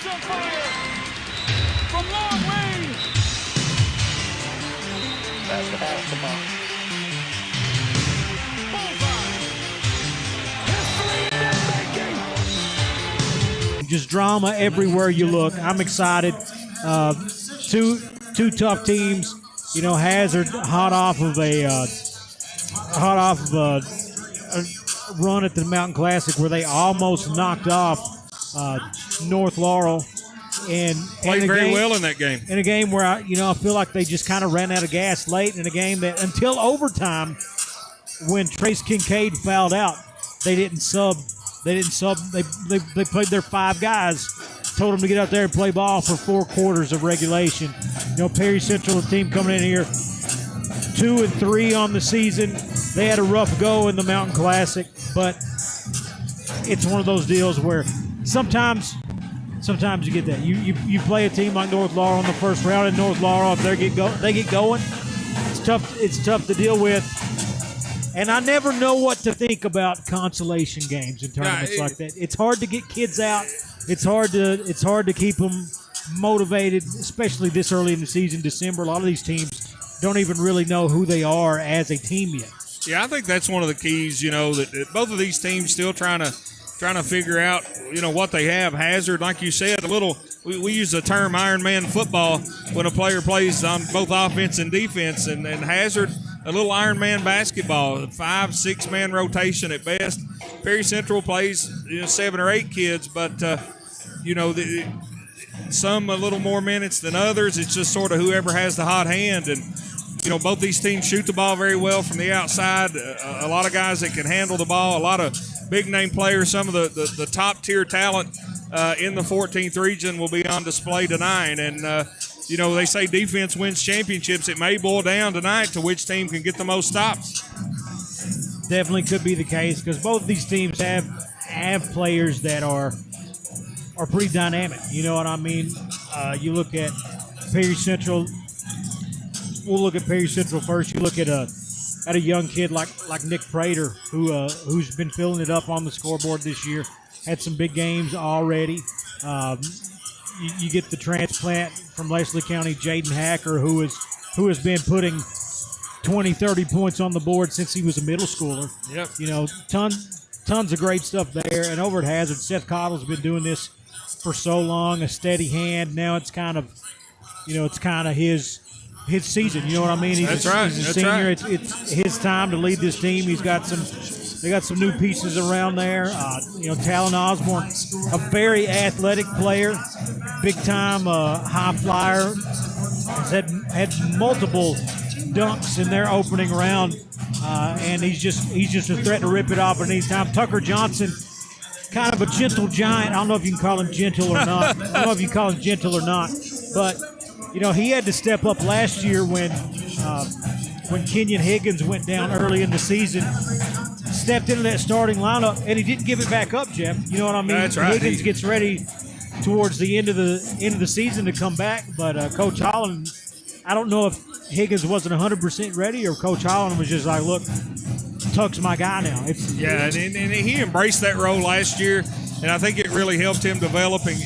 He's on fire from long range. That's the basketball. Just drama everywhere you look. I'm excited. Two tough teams. You know, Hazard hot off of a run at the Mountain Classic where they almost knocked off North Laurel, and played very well in that game. In a game where I feel like they just kind of ran out of gas late in a game that until overtime, when Trace Kincaid fouled out, they didn't sub. They played their 5 guys, told them to get out there and play ball for 4 quarters of regulation. You know, Perry Central, the team coming in here 2-3 on the season. They had a rough go in the Mountain Classic, but it's one of those deals where sometimes you get that. You play a team like North Laurel in the first round, and North Laurel, if they get going, it's tough to deal with. And I never know what to think about consolation games in tournaments like that. It's hard to get kids out. It's hard to keep them motivated, especially this early in the season, December. A lot of these teams don't even really know who they are as a team yet. Yeah, I think that's one of the keys. That both of these teams still trying to figure out, what they have. Hazard, like you said, we use the term Iron Man football when a player plays on both offense and defense, and Hazard, a little Iron Man basketball, 5-6 man rotation at best. Perry Central plays 7 or 8 kids, but some a little more minutes than others. It's just sort of whoever has the hot hand, and both these teams shoot the ball very well from the outside. A lot of guys that can handle the ball, a lot of big name players. Some of the top tier talent in the 14th region will be on display tonight, and they say defense wins championships. It may boil down tonight to which team can get the most stops. Definitely could be the case because both of these teams have players that are pretty dynamic. You know what I mean? You look at Perry Central. We'll look at Perry Central first. You look at a young kid like Nick Prater, who's been filling it up on the scoreboard this year. Had some big games already. You get the transplant from Leslie County, Jaden Hacker, who has been putting 20, 30 points on the board since he was a middle schooler. Yep. Tons of great stuff there. And over at Hazard, Seth Cottle's been doing this for so long, a steady hand. Now it's kind of his season. You know what I mean? He's a senior. Right. It's his time to lead this team. They got some new pieces around there. Talon Osborne, a very athletic player, big time high flyer. Had multiple dunks in their opening round, and he's just a threat to rip it off at any time. Tucker Johnson, kind of a gentle giant. I don't know if you can call him gentle or not. But he had to step up last year when Kenyon Higgins went down early in the season. Stepped into that starting lineup, and he didn't give it back up, Jeff. You know what I mean? That's right. Higgins gets ready towards the end of the season to come back, but Coach Holland, I don't know if Higgins wasn't 100% ready or Coach Holland was just like, look, Tuck's my guy now. And he embraced that role last year, and I think it really helped him develop and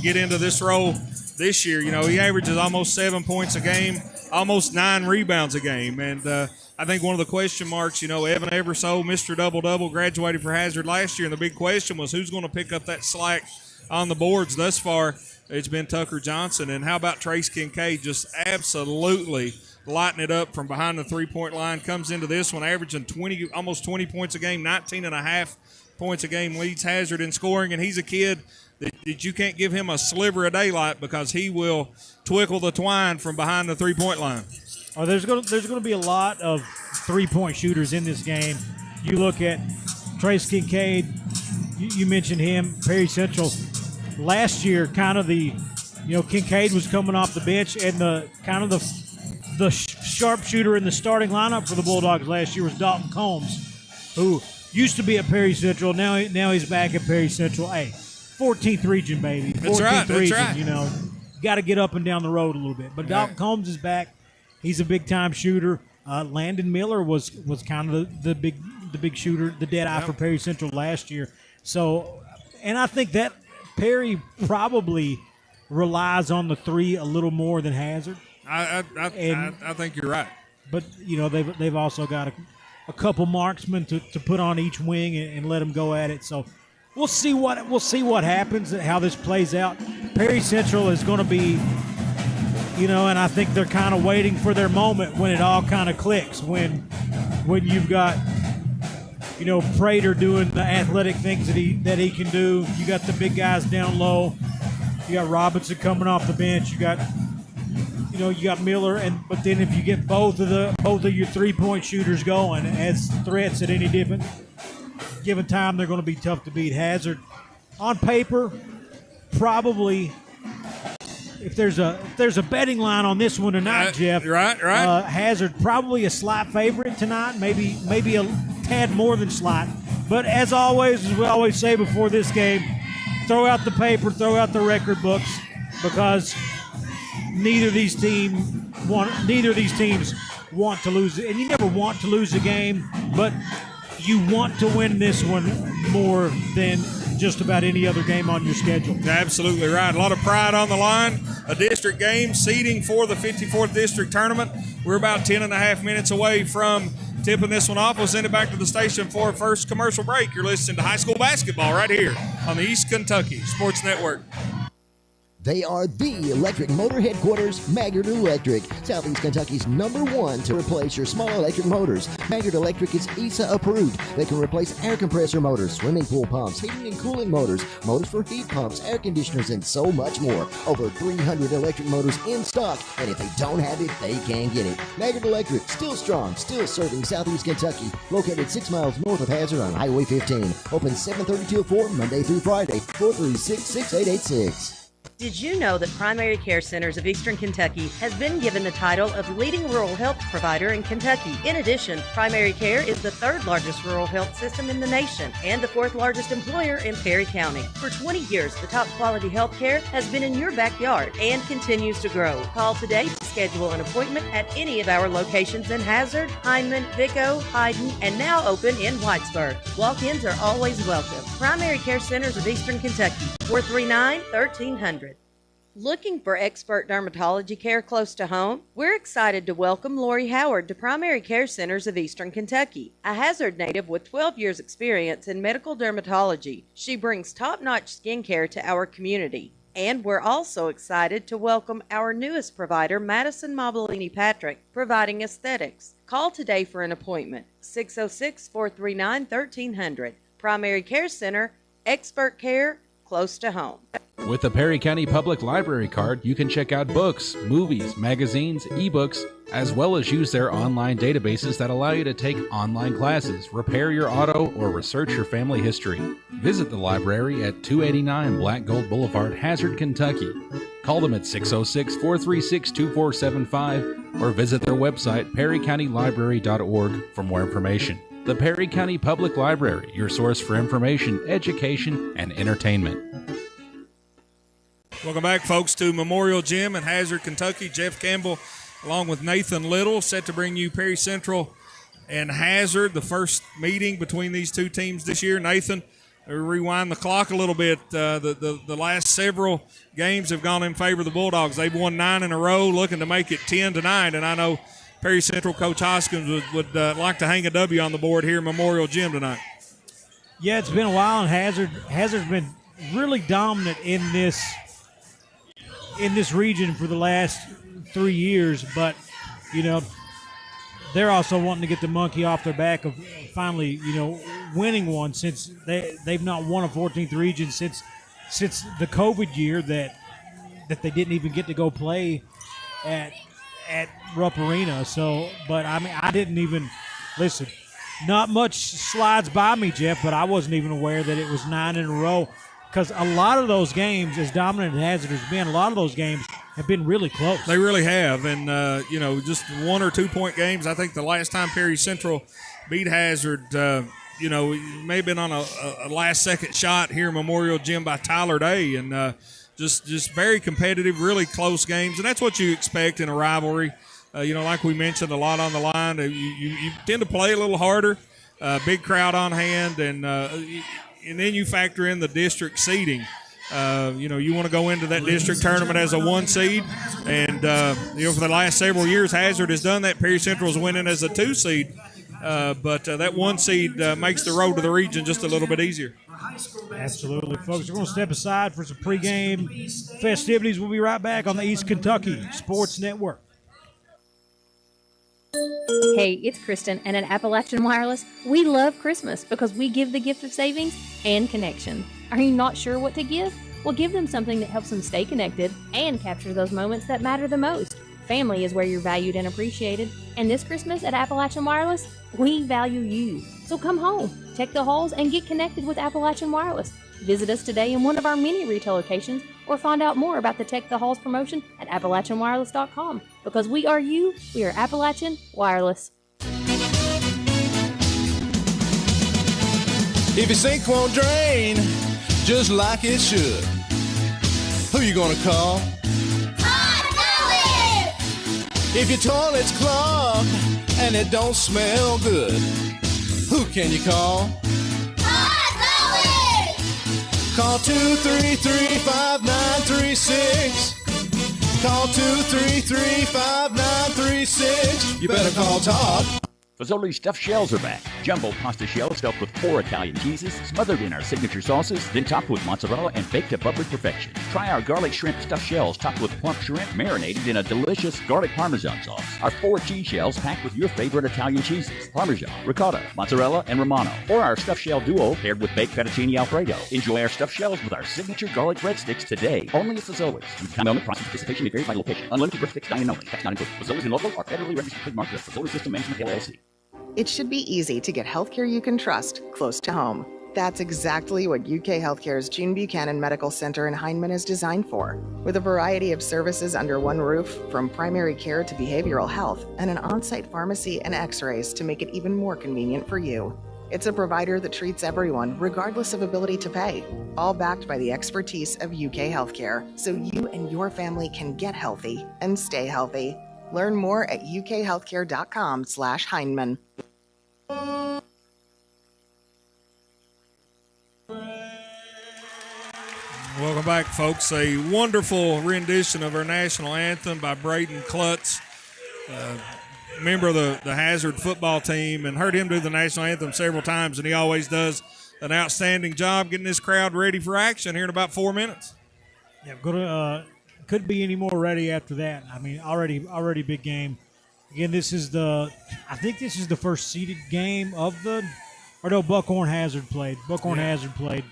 get into this role this year. He averages almost 7 points a game, almost 9 rebounds a game, and I think one of the question marks, Evan Everso, Mr. Double-Double, graduated for Hazard last year, and the big question was who's going to pick up that slack on the boards. Thus far, it's been Tucker Johnson. And how about Trace Kincaid just absolutely lighting it up from behind the three-point line, comes into this one averaging almost 20 points a game, 19.5 points a game, leads Hazard in scoring, and he's a kid that you can't give him a sliver of daylight because he will twickle the twine from behind the three-point line. Oh, there's going to be a lot of three-point shooters in this game. You look at Trace Kincaid, you mentioned him, Perry Central. Last year, kind of Kincaid was coming off the bench, and the sharpshooter in the starting lineup for the Bulldogs last year was Dalton Combs, who used to be at Perry Central. Now he's back at Perry Central. Hey, 14th region, baby. 14th region. Right. Got to get up and down the road a little bit. But Dalton Combs is back. He's a big-time shooter. Landon Miller was kind of the big shooter, the dead eye for Perry Central last year. So, and I think that Perry probably relies on the three a little more than Hazard. I think you're right. But they've also got a couple marksmen to put on each wing and let them go at it. So we'll see what happens, how this plays out. Perry Central is going to be, and I think they're kind of waiting for their moment when it all kind of clicks. When you've got Prater doing the athletic things that he can do. You got the big guys down low. You got Robinson coming off the bench. You got Miller, but then if you get both of your 3-point shooters going as threats at any given time, they're going to be tough to beat. Hazard, on paper, probably. If there's a betting line on this one tonight, Jeff, right. Hazard probably a slight favorite tonight, maybe a tad more than slight. But as always, as we always say before this game, throw out the paper, throw out the record books, because neither of these teams want to lose it. And you never want to lose a game, but you want to win this one more than just about any other game on your schedule. Absolutely right. A lot of pride on the line. A district game, seeding for the 54th District Tournament. We're about 10 and a half minutes away from tipping this one off. We'll send it back to the station for our first commercial break. You're listening to high school basketball right here on the East Kentucky Sports Network. They are the electric motor headquarters, Maggard Electric, Southeast Kentucky's #1 to replace your small electric motors. Maggard Electric is ESA approved. They can replace air compressor motors, swimming pool pumps, heating and cooling motors for heat pumps, air conditioners, and so much more. Over 300 electric motors in stock, and if they don't have it, they can get it. Maggard Electric, still strong, still serving Southeast Kentucky. Located 6 miles north of Hazard on Highway 15. Open 7:30 till 4, Monday through Friday. 436-6886. Did you know that Primary Care Centers of Eastern Kentucky has been given the title of leading rural health provider in Kentucky? In addition, Primary Care is the 3rd largest rural health system in the nation and the 4th largest employer in Perry County. For 20 years, the top quality health care has been in your backyard and continues to grow. Call today to schedule an appointment at any of our locations in Hazard, Hindman, Vico, Hyden, and now open in Whitesburg. Walk-ins are always welcome. Primary Care Centers of Eastern Kentucky, 439-1300. Looking for expert dermatology care close to home? We're excited to welcome Lori Howard to Primary Care Centers of Eastern Kentucky, a Hazard native with 12 years experience in medical dermatology. She brings top-notch skin care to our community. And we're also excited to welcome our newest provider, Madison Mobilini Patrick, providing aesthetics. Call today for an appointment, 606-439-1300. Primary Care Center, expert care close to home. With the Perry County Public Library card, you can check out books, movies, magazines, ebooks, as well as use their online databases that allow you to take online classes, repair your auto, or research your family history. Visit the library at 289 Black Gold Boulevard, Hazard, Kentucky. Call them at 606-436-2475 or visit their website, perrycountylibrary.org, for more information. The Perry County Public Library, your source for information, education, and entertainment. Welcome back, folks, to Memorial Gym in Hazard, Kentucky. Jeff Campbell, along with Nathan Little, set to bring you Perry Central and Hazard, the first meeting between these two teams this year. Nathan, rewind the clock a little bit. The last several games have gone in favor of the Bulldogs. They've won 9 in a row, looking to make it 10 tonight, and I know Perry Central Coach Hoskins would like to hang a W on the board here in Memorial Gym tonight. Yeah, it's been a while, and Hazard's been really dominant in this region for the last 3 years, but they're also wanting to get the monkey off their back of finally winning one, since they've not won a 14th region since the COVID year that they didn't even get to go play at Rupp Arena. So, but I mean, I didn't even listen. Not much slides by me, Jeff, but I wasn't even aware that it was 9 in a row. Because a lot of those games, as dominant as Hazard has been, a lot of those games have been really close. They really have. And, just 1 or 2 point games. I think the last time Perry Central beat Hazard, it may have been on a last-second shot here in Memorial Gym by Tyler Day. And just very competitive, really close games. And that's what you expect in a rivalry. Like we mentioned, a lot on the line. You tend to play a little harder, big crowd on hand, and then you factor in the district seeding. You want to go into that district tournament as a 1 seed. And, for the last several years, Hazard has done that. Perry Central's winning as a 2 seed. But that 1 seed makes the road to the region just a little bit easier. Absolutely, folks. We're going to step aside for some pregame festivities. We'll be right back on the East Kentucky Sports Network. Hey, it's Kristen, and at Appalachian Wireless, we love Christmas because we give the gift of savings and connection. Are you not sure what to give? Well, give them something that helps them stay connected and capture those moments that matter the most. Family is where you're valued and appreciated, and this Christmas at Appalachian Wireless, we value you. So come home, check the halls, and get connected with Appalachian Wireless. Visit us today in one of our many retail locations, or find out more about the Tech the Halls promotion at AppalachianWireless.com. Because we are you, we are Appalachian Wireless. If your sink won't drain just like it should, who you gonna call? If your toilet's clogged and it don't smell good, who can you call? Call 233-5936. Call 233-5936. You better call Todd. Fazoli's stuffed shells are back. Jumbo pasta shells stuffed with 4 Italian cheeses, smothered in our signature sauces, then topped with mozzarella and baked to bubbly perfection. Try our garlic shrimp stuffed shells topped with plump shrimp marinated in a delicious garlic parmesan sauce. Our 4 cheese shells packed with your favorite Italian cheeses, Parmesan, ricotta, mozzarella, and Romano. Or our stuffed shell duo paired with baked fettuccine Alfredo. Enjoy our stuffed shells with our signature garlic breadsticks today, only at Fazoli's. Time only, price and participation may vary by location. Unlimited breadsticks, dining only. Tax not included. Fazoli's and local are federally registered trademark of Fazoli's System Management LLC. It should be easy to get healthcare you can trust close to home. That's exactly what UK Healthcare's Gene Buchanan Medical Center in Hindman is designed for. With a variety of services under one roof, from primary care to behavioral health, and an on-site pharmacy and x-rays to make it even more convenient for you. It's a provider that treats everyone, regardless of ability to pay, all backed by the expertise of UK Healthcare, so you and your family can get healthy and stay healthy. Learn more at ukhealthcare.com/Hindman. Welcome back, folks. A wonderful rendition of our national anthem by Braden Klutz, member of the Hazard football team, and heard him do the national anthem several times, and he always does an outstanding job getting this crowd ready for action here in about 4 minutes. Yeah, couldn't be any more ready after that. I mean, already big game. Again, I think this is the first seeded game of Buckhorn Hazard played. Hazard played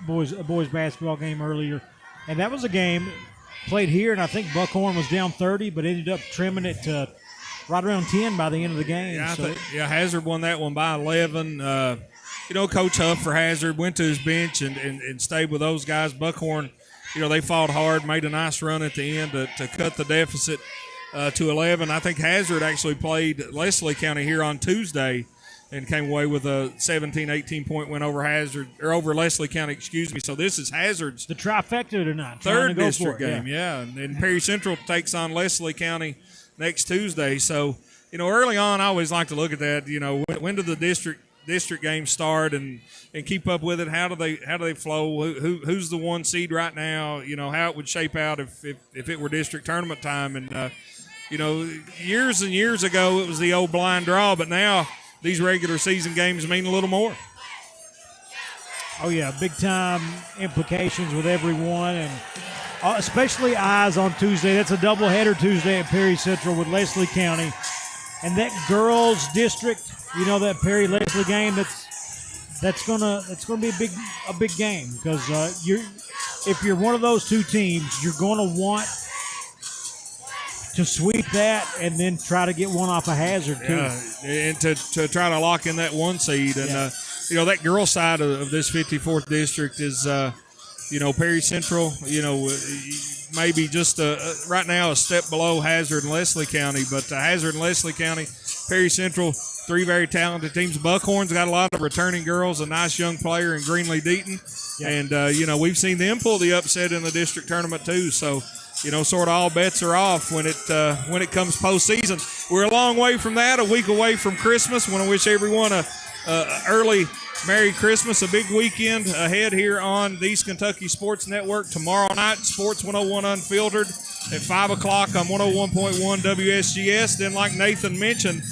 a boys basketball game earlier, and that was a game played here, and I think Buckhorn was down 30, but ended up trimming it to right around 10 by the end of the game. Yeah, Hazard won that one by 11. Coach Huff for Hazard went to his bench and stayed with those guys. Buckhorn, they fought hard, made a nice run at the end to cut the deficit to 11. I think Hazard actually played Leslie County here on Tuesday and came away with a 17-18 point win over Leslie County, So this is Hazard's the trifecta tonight. Third district game, yeah. And Perry Central takes on Leslie County next Tuesday. So, early on I always like to look at that, when do the district games start and keep up with it? How do they flow? Who's the 1 seed right now? How it would shape out if it were district tournament time. And years and years ago it was the old blind draw, but now these regular season games mean a little more. Oh yeah, big time implications with everyone, and especially eyes on Tuesday. That's a doubleheader Tuesday at Perry Central with Leslie County, and that girls district. That Perry Leslie game. That's gonna be a big game because if you're one of those two teams, you're gonna want to sweep that and then try to get one off a Hazard too. Yeah, and to try to lock in that 1 seed. And that girl side of this 54th district is Perry Central. Maybe just right now a step below Hazard and Leslie County, but Hazard and Leslie County, Perry Central, 3 very talented teams. Buckhorn's got a lot of returning girls, a nice young player in Greenlee Deaton. And, we've seen them pull the upset in the district tournament too. So, sort of all bets are off when it comes postseason. We're a long way from that, a week away from Christmas. Want to wish everyone a early Merry Christmas. A big weekend ahead here on the East Kentucky Sports Network. Tomorrow night, Sports 101 Unfiltered at 5 o'clock on 101.1 WSGS. Then, like Nathan mentioned,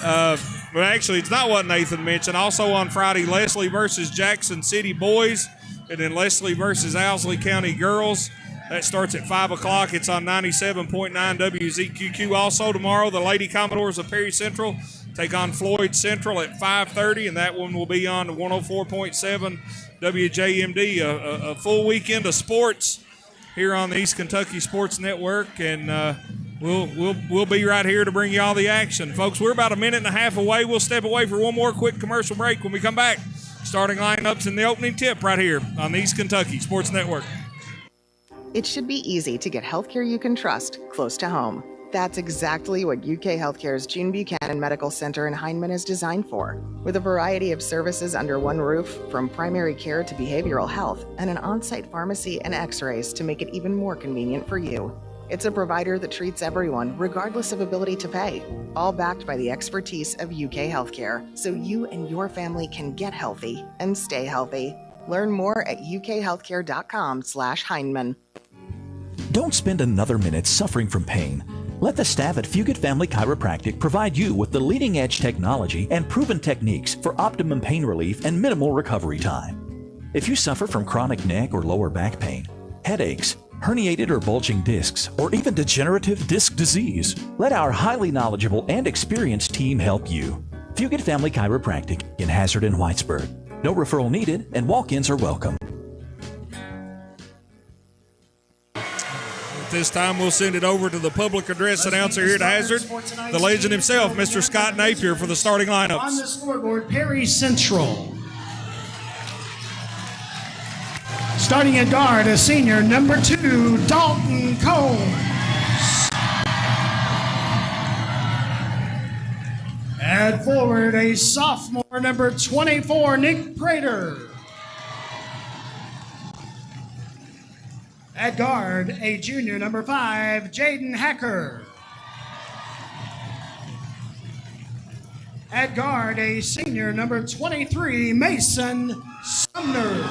well, actually, it's not what Nathan mentioned. Also on Friday, Leslie versus Jackson City Boys, and then Leslie versus Owsley County Girls. That starts at 5 o'clock. It's on 97.9 WZQQ. Also tomorrow, the Lady Commodores of Perry Central take on Floyd Central at 5:30, and that one will be on 104.7 WJMD. A full weekend of sports here on the East Kentucky Sports Network, and we'll be right here to bring you all the action. Folks, we're about a minute and a half away. We'll step away for one more quick commercial break. When we come back, starting lineups in the opening tip right here on the East Kentucky Sports Network. It should be easy to get healthcare you can trust close to home. That's exactly what UK Healthcare's Gene Buchanan Medical Center in Hindman is designed for. With a variety of services under one roof, from primary care to behavioral health, and an on-site pharmacy and x-rays to make it even more convenient for you. It's a provider that treats everyone, regardless of ability to pay, all backed by the expertise of UK Healthcare, so you and your family can get healthy and stay healthy. Learn more at ukhealthcare.com/Hindman. Don't spend another minute suffering from pain. Let the staff at Fugit Family Chiropractic provide you with the leading-edge technology and proven techniques for optimum pain relief and minimal recovery time. If you suffer from chronic neck or lower back pain, headaches, herniated or bulging discs, or even degenerative disc disease, let our highly knowledgeable and experienced team help you. Fugit Family Chiropractic in Hazard and Whitesburg. No referral needed, and walk-ins are welcome. This time we'll send it over to the public address announcer here at Hazard, the legend himself, Mr. Scott Napier, for the starting lineups. On the scoreboard, Perry Central. Starting at guard, a senior, number 2, Dalton Combs. At forward, a sophomore, number 24, Nick Prater. At guard, a junior, number 5, Jaden Hacker. At guard, a senior, number 23, Mason Sumner.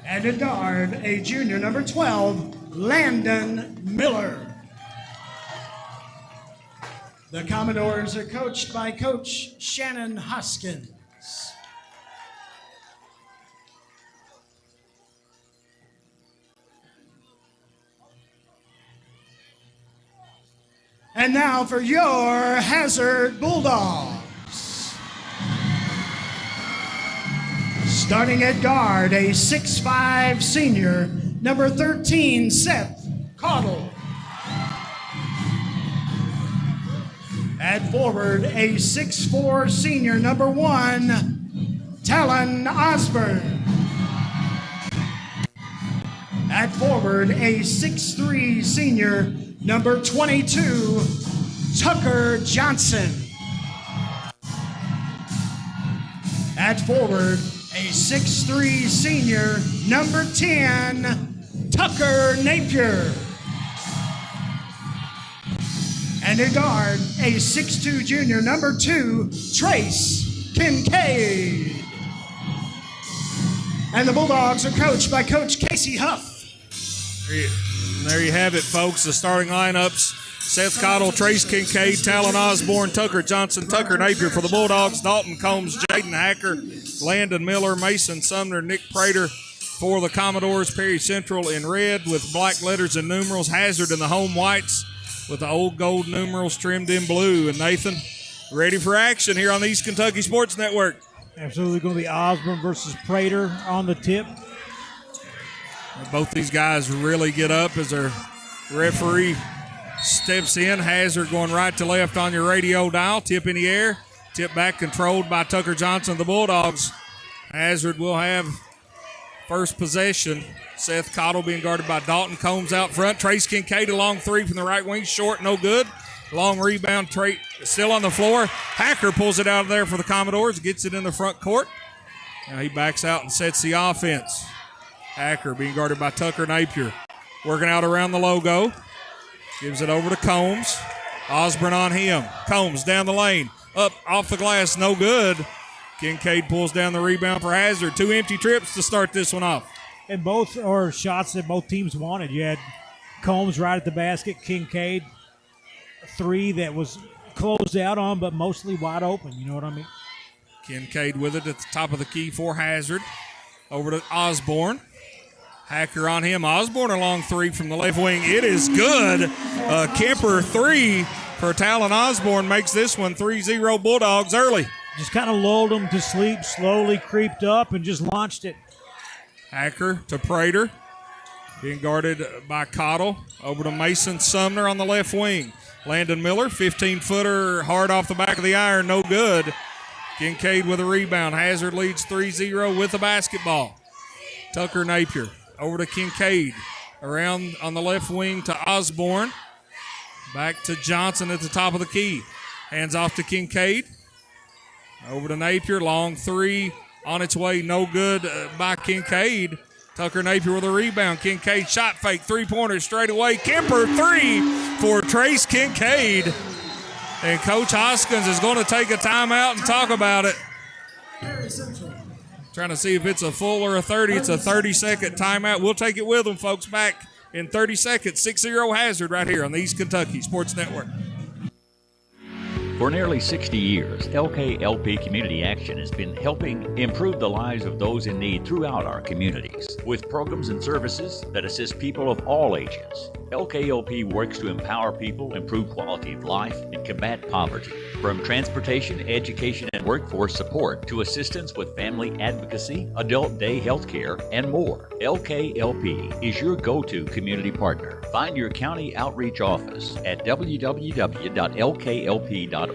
And at guard, a junior, number 12, Landon Miller. The Commodores are coached by Coach Shannon Hoskins. And now for your Hazard Bulldogs. Starting at guard, a 6'5" senior, number 13, Seth Caudle. At forward, a 6'4" senior, number 1, Talon Osborne. At forward, a 6'3" senior, number 22, Tucker Johnson. At forward, a 6'3" senior, number 10, Tucker Napier. And at guard, a 6'2" junior, number 2, Trace Kincaid. And the Bulldogs are coached by Coach Casey Huff. There you have it, folks. The starting lineups: Seth Cottle, Trace Kincaid, Talon Osborne, Tucker Johnson, Tucker Napier for the Bulldogs, Dalton Combs, Jaden Hacker, Landon Miller, Mason Sumner, Nick Prater for the Commodores. Perry Central in red with black letters and numerals. Hazard in the home whites with the old gold numerals trimmed in blue. And Nathan, ready for action here on the East Kentucky Sports Network. Absolutely going to be Osborne versus Prater on the tip. Both these guys really get up as their referee steps in. Hazard going right to left on your radio dial. Tip in the air. Tip back controlled by Tucker Johnson. The Bulldogs. Hazard will have first possession. Seth Cottle being guarded by Dalton Combs out front. Trace Kincaid, a long three from the right wing. Short, no good. Long rebound. Still on the floor. Hacker pulls it out of there for the Commodores. Gets it in the front court. Now he backs out and sets the offense. Hacker being guarded by Tucker Napier. Working out around the logo. Gives it over to Combs. Osborne on him. Combs down the lane. Up off the glass. No good. Kincaid pulls down the rebound for Hazard. 2 empty trips to start this one off. And both are shots that both teams wanted. You had Combs right at the basket, Kincaid, 3 that was closed out on, but mostly wide open. You know what I mean? Kincaid with it at the top of the key for Hazard. Over to Osborne. Hacker on him. Osborne a long 3 from the left wing. It is good. Kemper 3 for Talon Osborne makes this one 3-0 Bulldogs early. Just kind of lulled them to sleep, slowly creeped up, and just launched it. Hacker to Prater. Being guarded by Cottle. Over to Mason Sumner on the left wing. Landon Miller, 15-footer, hard off the back of the iron, no good. Kincaid with a rebound. Hazard leads 3-0 with the basketball. Tucker Napier over to Kincaid. Around on the left wing to Osborne. Back to Johnson at the top of the key. Hands off to Kincaid. Over to Napier. Long 3 on its way. No good by Kincaid. Tucker Napier with a rebound. Kincaid shot fake. 3-pointer straight away. Kemper 3 for Trace Kincaid. And Coach Hoskins is going to take a timeout and talk about it. Trying to see if it's a full or a 30. It's a 30-second timeout. We'll take it with them, folks. Back in 30 seconds. 6-0 Hazard right here on the East Kentucky Sports Network. For nearly 60 years, LKLP Community Action has been helping improve the lives of those in need throughout our communities with programs and services that assist people of all ages. LKLP works to empower people, improve quality of life, and combat poverty. From transportation, education, and workforce support to assistance with family advocacy, adult day health care, and more. LKLP is your go-to community partner. Find your county outreach office at www.lklp.org.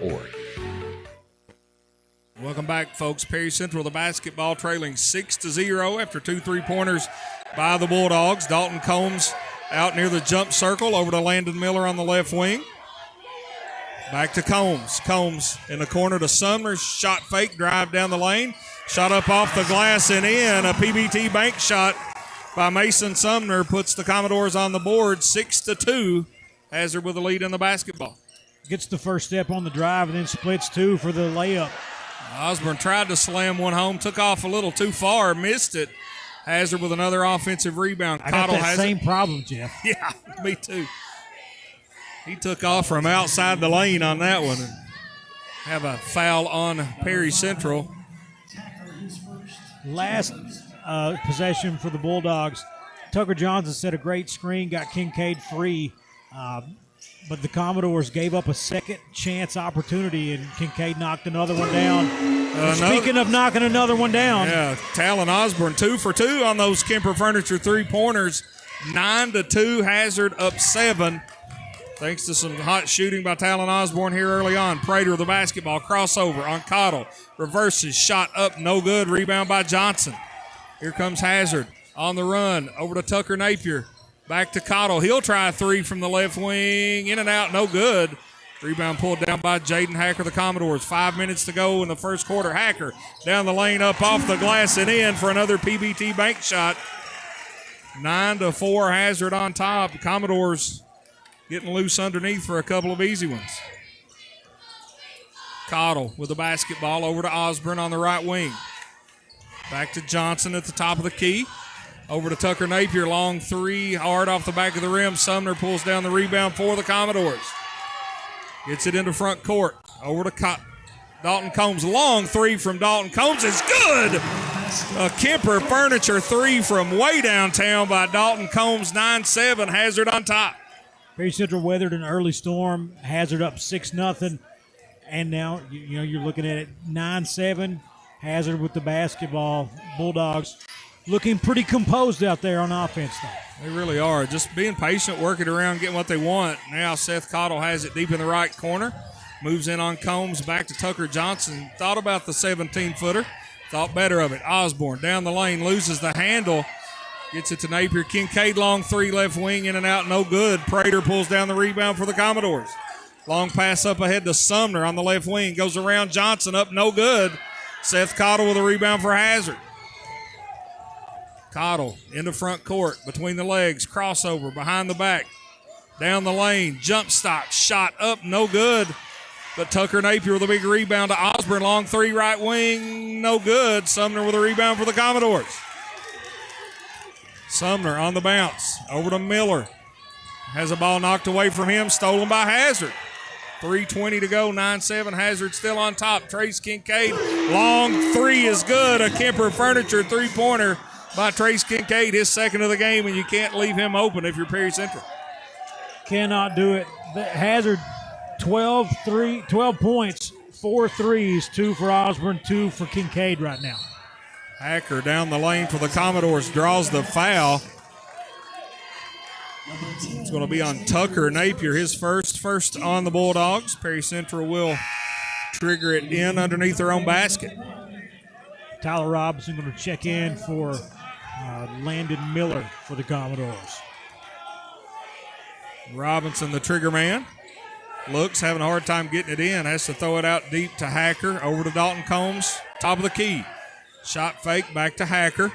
Welcome back, folks. Perry Central, the basketball, trailing 6-0 after 2 3-pointers by the Bulldogs. Dalton Combs out near the jump circle, over to Landon Miller on the left wing. Back to Combs. Combs in the corner to Sumner. Shot fake, drive down the lane. Shot up off the glass and in. A PBT bank shot by Mason Sumner puts the Commodores on the board, 6-2. Hazard with the lead in the basketball. Gets the first step on the drive and then splits 2 for the layup. Osborne tried to slam one home, took off a little too far, missed it. Hazard with another offensive rebound. I got that same problem, Jeff. Yeah, me too. He took off from outside the lane on that one. Have a foul on Perry Central. Last possession for the Bulldogs. Tucker Johnson set a great screen, got Kincaid free. But the Commodores gave up a second chance opportunity, and Kincaid knocked another one down. Speaking of knocking another one down. Yeah, Talon Osborne 2 for 2 on those Kemper Furniture 3-pointers. 9-2, Hazard up 7. Thanks to some hot shooting by Talon Osborne here early on. Prater with the basketball, crossover on Cottle. Reverses, shot up, no good. Rebound by Johnson. Here comes Hazard on the run, over to Tucker Napier. Back to Cottle. He'll try a 3 from the left wing. In and out, no good. Rebound pulled down by Jaden Hacker, the Commodores. 5 minutes to go in the first quarter. Hacker down the lane, up off the glass and in for another PBT bank shot. 9-4, Hazard on top. The Commodores getting loose underneath for a couple of easy ones. Cottle with the basketball, over to Osborne on the right wing. Back to Johnson at the top of the key. Over to Tucker Napier, long 3, hard off the back of the rim. Sumner pulls down the rebound for the Commodores. Gets it into front court. Over to Dalton Combs. Long 3 from Dalton Combs is good. A Kemper Furniture 3 from way downtown by Dalton Combs. 9-7, Hazard on top. Perry Central weathered an early storm. Hazard up 6-0. And now, you're looking at it 9-7. Hazard with the basketball. Bulldogs looking pretty composed out there on offense, though. They really are. Just being patient, working around, getting what they want. Now Seth Cottle has it deep in the right corner. Moves in on Combs, back to Tucker Johnson. Thought about the 17-footer. Thought better of it. Osborne down the lane, loses the handle. Gets it to Napier. Kincaid, long 3, left wing, in and out, no good. Prater pulls down the rebound for the Commodores. Long pass up ahead to Sumner on the left wing. Goes around Johnson, up, no good. Seth Cottle with a rebound for Hazard. Cottle into front court, between the legs, crossover, behind the back, down the lane, jump stop, shot up, no good. But Tucker Napier with a big rebound to Osborne. Long three, right wing, no good. Sumner with a rebound for the Commodores. Sumner on the bounce. Over to Miller. Has a ball knocked away from him, stolen by Hazard. 3:20 to go, 9-7. Hazard still on top. Trace Kincaid. Long three is good. A Kemper Furniture three-pointer by Trace Kincaid, his second of the game, and you can't leave him open if you're Perry Central. Cannot do it. Hazard, 12 points, 4 threes, 2 for Osborne, 2 for Kincaid right now. Hacker down the lane for the Commodores, draws the foul. It's going to be on Tucker Napier, his first on the Bulldogs. Perry Central will trigger it in underneath their own basket. Tyler Robinson going to check in for Landon Miller for the Commodores. Robinson, the trigger man. Looks, having a hard time getting it in. Has to throw it out deep to Hacker. Over to Dalton Combs. Top of the key. Shot fake back to Hacker.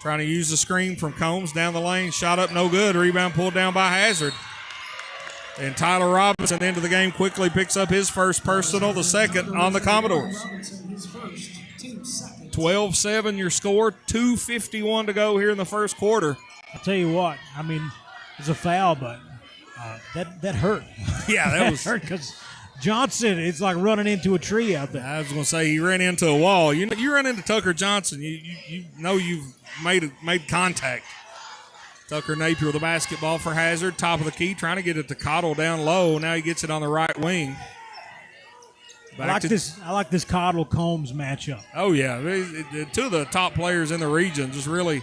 Trying to use the screen from Combs down the lane. Shot up, no good. Rebound pulled down by Hazard. And Tyler Robinson into the game quickly picks up his first personal, the second on the Commodores. 12-7 your score. 2:51 to go here in the first quarter. I'll tell you what, I mean, it's a foul, but that hurt. Yeah, that was hurt because Johnson, it's like running into a tree out there. I was going to say he ran into a wall. You run into Tucker Johnson, you know you've made contact. Tucker Napier with the basketball for Hazard, top of the key, trying to get it to Cottle down low. Now he gets it on the right wing. I like this Cottle Combs matchup. Oh yeah, two of the top players in the region just really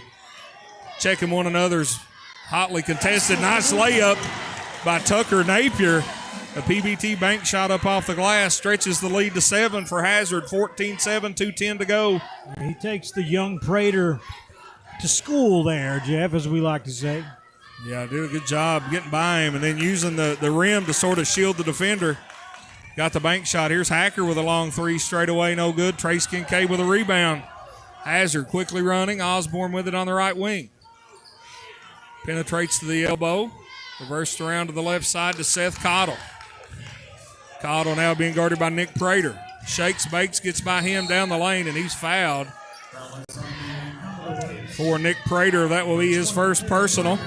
checking one another's hotly contested. Nice layup by Tucker Napier. A PBT bank shot up off the glass, stretches the lead to 7 for Hazard. 14-7, 2:10 to go. He takes the young Prater to school there, Jeff, as we like to say. Yeah, did a good job getting by him and then using the rim to sort of shield the defender. Got the bank shot. Here's Hacker with a long three straight away, no good. Trace Kincaid with a rebound. Hazard quickly running. Osborne with it on the right wing. Penetrates to the elbow. Reversed around to the left side to Seth Cottle. Cottle now being guarded by Nick Prater. Shakes, bakes, gets by him down the lane, and he's fouled. For Nick Prater, that will be his first personal.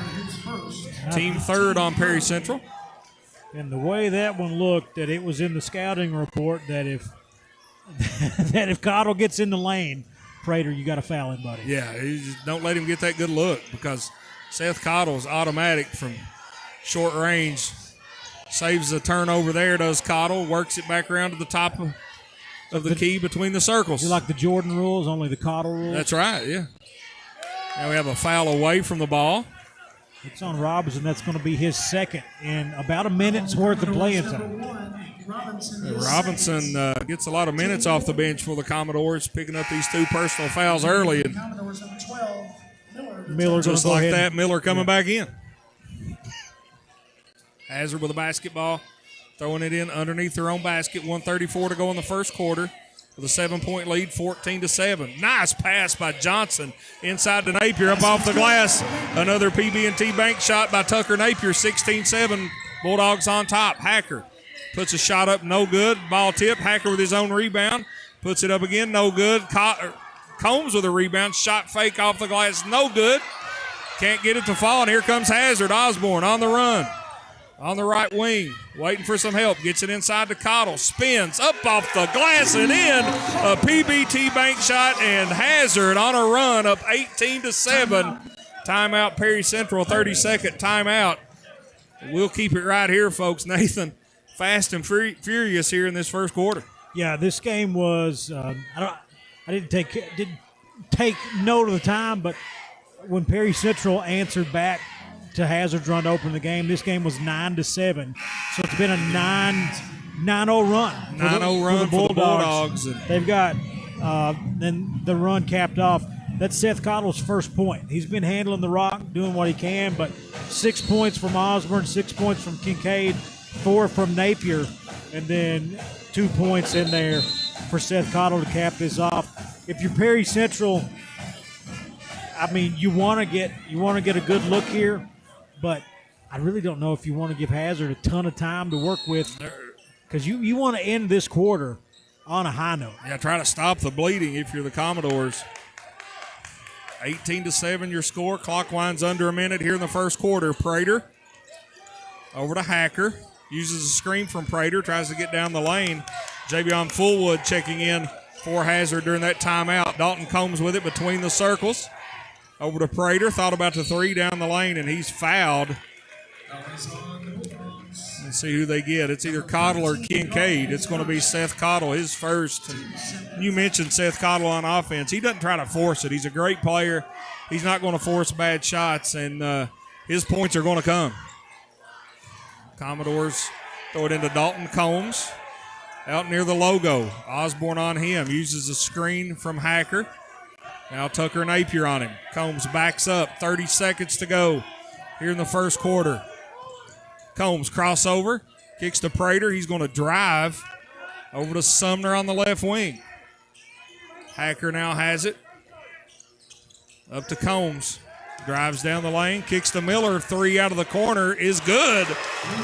Team third on Perry Central. And the way that one looked, that it was in the scouting report that if Cottle gets in the lane, Prater, you got to foul him, buddy. Yeah, just don't let him get that good look because Seth Cottle is automatic from short range. Saves the turnover there, does Cottle. Works it back around to the top of the key between the circles. You like the Jordan rules, only the Cottle rules? That's right, yeah. Now we have a foul away from the ball. It's on Robinson. That's going to be his second in about a minute's worth of playing time. Robinson gets a lot of minutes off the bench for the Commodores, picking up these 2 personal fouls early. And Miller just like that, Miller coming back in. Hazard with the basketball, throwing it in underneath their own basket. 1:34 to go in the first quarter. With a 7-point lead, 14-7. Nice pass by Johnson inside to Napier, up off the glass. Another PB&T bank shot by Tucker Napier, 16-7. Bulldogs on top. Hacker puts a shot up, no good. Ball tip. Hacker with his own rebound. Puts it up again, no good. Combs with a rebound. Shot fake off the glass, no good. Can't get it to fall, and here comes Hazard. Osborne on the run. On the right wing, waiting for some help. Gets it inside to Cottle. Spins up off the glass and in. A PBT bank shot, and Hazard on a run up 18-7. Timeout, Perry Central, 30-second timeout. We'll keep it right here, folks. Nathan, fast and furious here in this first quarter. Yeah, this game was. I didn't take note of the time, but when Perry Central answered back to Hazard's run to open the game, this game was 9-7. So it's been a 9-0 run. 9-0 run for the Bulldogs. They've got then the run capped off. That's Seth Cottle's first point. He's been handling the rock, doing what he can, but 6 points from Osborne, 6 points from Kincaid, 4 from Napier, and then 2 points in there for Seth Cottle to cap this off. If you're Perry Central, I mean, you want to get a good look here, but I really don't know if you want to give Hazard a ton of time to work with. because you want to end this quarter on a high note. Yeah, try to stop the bleeding if you're the Commodores. 18-7 your score. Clock winds under a minute here in the first quarter. Prater over to Hacker. Uses a screen from Prater. Tries to get down the lane. Javion Fullwood checking in for Hazard during that timeout. Dalton Combs with it between the circles. Over to Prater. Thought about the three down the lane, and he's fouled. Let's see who they get. It's either Cottle or Kincaid. It's going to be Seth Cottle, his first. And you mentioned Seth Cottle on offense. He doesn't try to force it. He's a great player. He's not going to force bad shots, and his points are going to come. Commodores throw it into Dalton Combs. Out near the logo. Osborne on him. Uses a screen from Hacker. Now Tucker Napier on him. Combs backs up. 30 seconds to go here in the first quarter. Combs crossover. Kicks to Prater. He's going to drive over to Sumner on the left wing. Hacker now has it. Up to Combs. Drives down the lane. Kicks to Miller. Three out of the corner is good.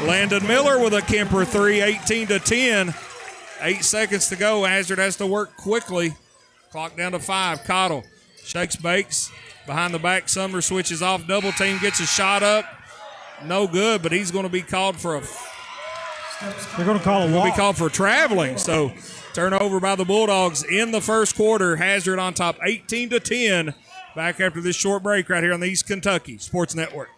Landon Miller with a Kemper three. 18-10. 8 seconds to go. Hazard has to work quickly. Clock down to 5. Cottle shakes, bakes. Behind the back, Sumner switches off. Double team, gets a shot up. No good, but he's going to be called for a... They're going to call a walk. Be called for traveling. So turnover by the Bulldogs in the first quarter. Hazard on top 18-10. Back after this short break right here on the East Kentucky Sports Network.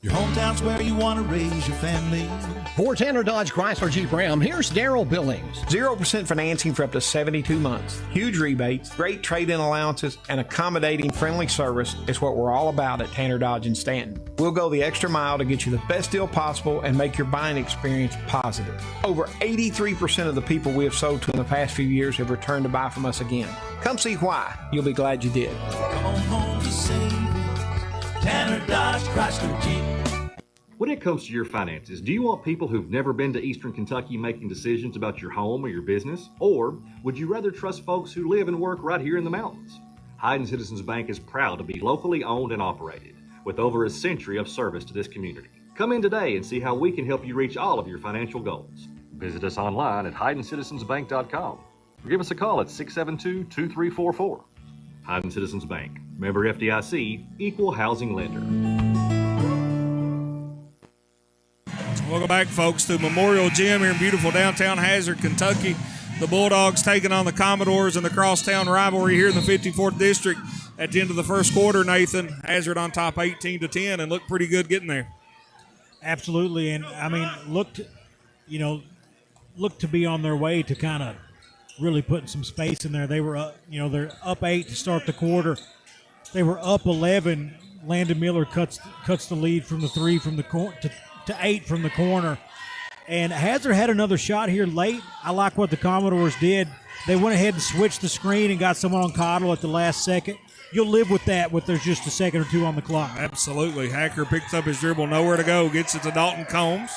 Your hometown's where you want to raise your family. For Tanner Dodge Chrysler Jeep Ram, here's Daryl Billings. 0% financing for up to 72 months. Huge rebates, great trade-in allowances, and accommodating friendly service is what we're all about at Tanner Dodge in Stanton. We'll go the extra mile to get you the best deal possible and make your buying experience positive. Over 83% of the people we have sold to in the past few years have returned to buy from us again. Come see why. You'll be glad you did. Come on home to savings. Tanner Dodge Chrysler Jeep. When it comes to your finances, do you want people who've never been to Eastern Kentucky making decisions about your home or your business? Or would you rather trust folks who live and work right here in the mountains? Hayden Citizens Bank is proud to be locally owned and operated, with over a century of service to this community. Come in today and see how we can help you reach all of your financial goals. Visit us online at HaydenCitizensBank.com or give us a call at 672-2344. Hayden Citizens Bank, member FDIC, equal housing lender. Welcome back, folks, to Memorial Gym here in beautiful downtown Hazard, Kentucky. The Bulldogs taking on the Commodores in the crosstown rivalry here in the 54th District at the end of the first quarter. Nathan, Hazard on top 18-10 and looked pretty good getting there. Absolutely, and I mean, looked to be on their way to kind of really putting some space in there. They were up, they're up 8 to start the quarter. They were up 11. Landon Miller cuts the lead from the 3 from the corner to 8 from the corner. And Hazard had another shot here late. I like what the Commodores did. They went ahead and switched the screen and got someone on Cottle at the last second. You'll live with that with there's just a second or two on the clock. Absolutely. Hacker picks up his dribble, nowhere to go, gets it to Dalton Combs.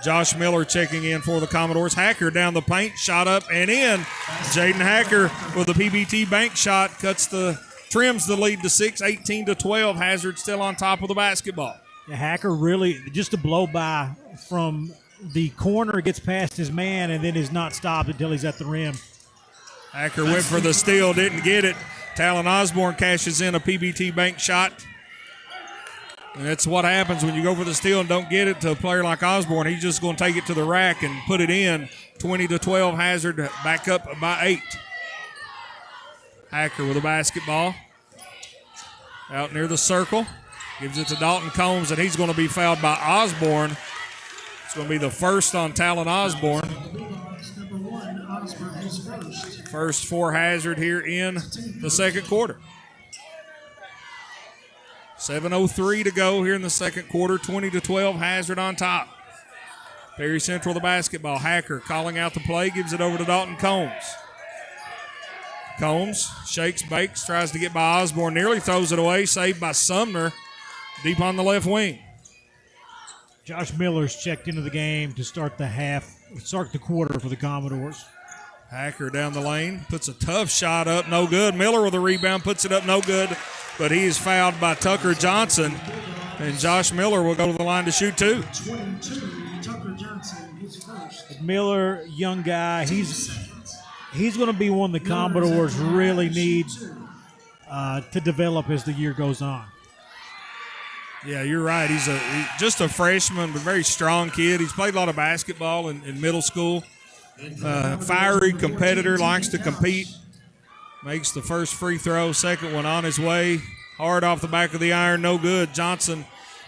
Josh Miller checking in for the Commodores. Hacker down the paint, shot up and in. Jaden Hacker with a PBT bank shot trims the lead to 6, 18-12. Hazard still on top of the basketball. The Hacker really, just a blow by from the corner, gets past his man and then is not stopped until he's at the rim. Hacker went for the steal, didn't get it. Talon Osborne cashes in a PBT bank shot. And that's what happens when you go for the steal and don't get it to a player like Osborne. He's just going to take it to the rack and put it in. 20-12, Hazard back up by 8. Hacker with a basketball. Out near the circle. Gives it to Dalton Combs, and he's going to be fouled by Osborne. It's going to be the first on Talon Osborne. First for Hazard here in the second quarter. 7:03 to go here in the second quarter. 20-12, Hazard on top. Perry Central the basketball. Hacker calling out the play, gives it over to Dalton Combs. Combs shakes, bakes, tries to get by Osborne, nearly throws it away, saved by Sumner. Deep on the left wing. Josh Miller's checked into the game to start the quarter for the Commodores. Hacker down the lane, puts a tough shot up, no good. Miller with a rebound, puts it up, no good. But he is fouled by Tucker Johnson. And Josh Miller will go to the line to shoot 2. 22, Tucker Johnson. Miller, young guy, he's going to be one the Commodores really need to develop as the year goes on. Yeah, you're right. He's just a freshman, but very strong kid. He's played a lot of basketball in middle school. Fiery competitor, likes to compete. Makes the first free throw, second one on his way. Hard off the back of the iron, no good. Johnson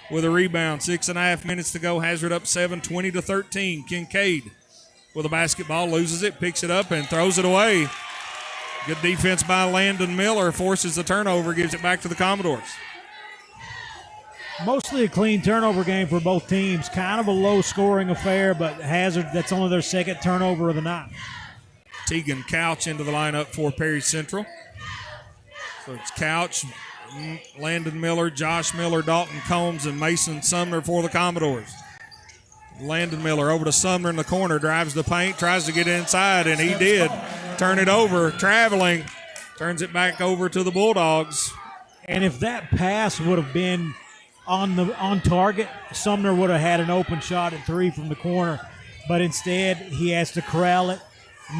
with a rebound. 6.5 minutes to go. Hazard up 7, 20-13. Kincaid with a basketball, loses it, picks it up, and throws it away. Good defense by Landon Miller. Forces the turnover, gives it back to the Commodores. Mostly a clean turnover game for both teams. Kind of a low-scoring affair, but Hazard, that's only their second turnover of the night. Tegan Couch into the lineup for Perry Central. So it's Couch, Landon Miller, Josh Miller, Dalton Combs, and Mason Sumner for the Commodores. Landon Miller over to Sumner in the corner, drives the paint, tries to get inside, and he did. Turn it over, traveling, turns it back over to the Bulldogs. And if that pass would have been on target, Sumner would have had an open shot at three from the corner, but instead he has to corral it,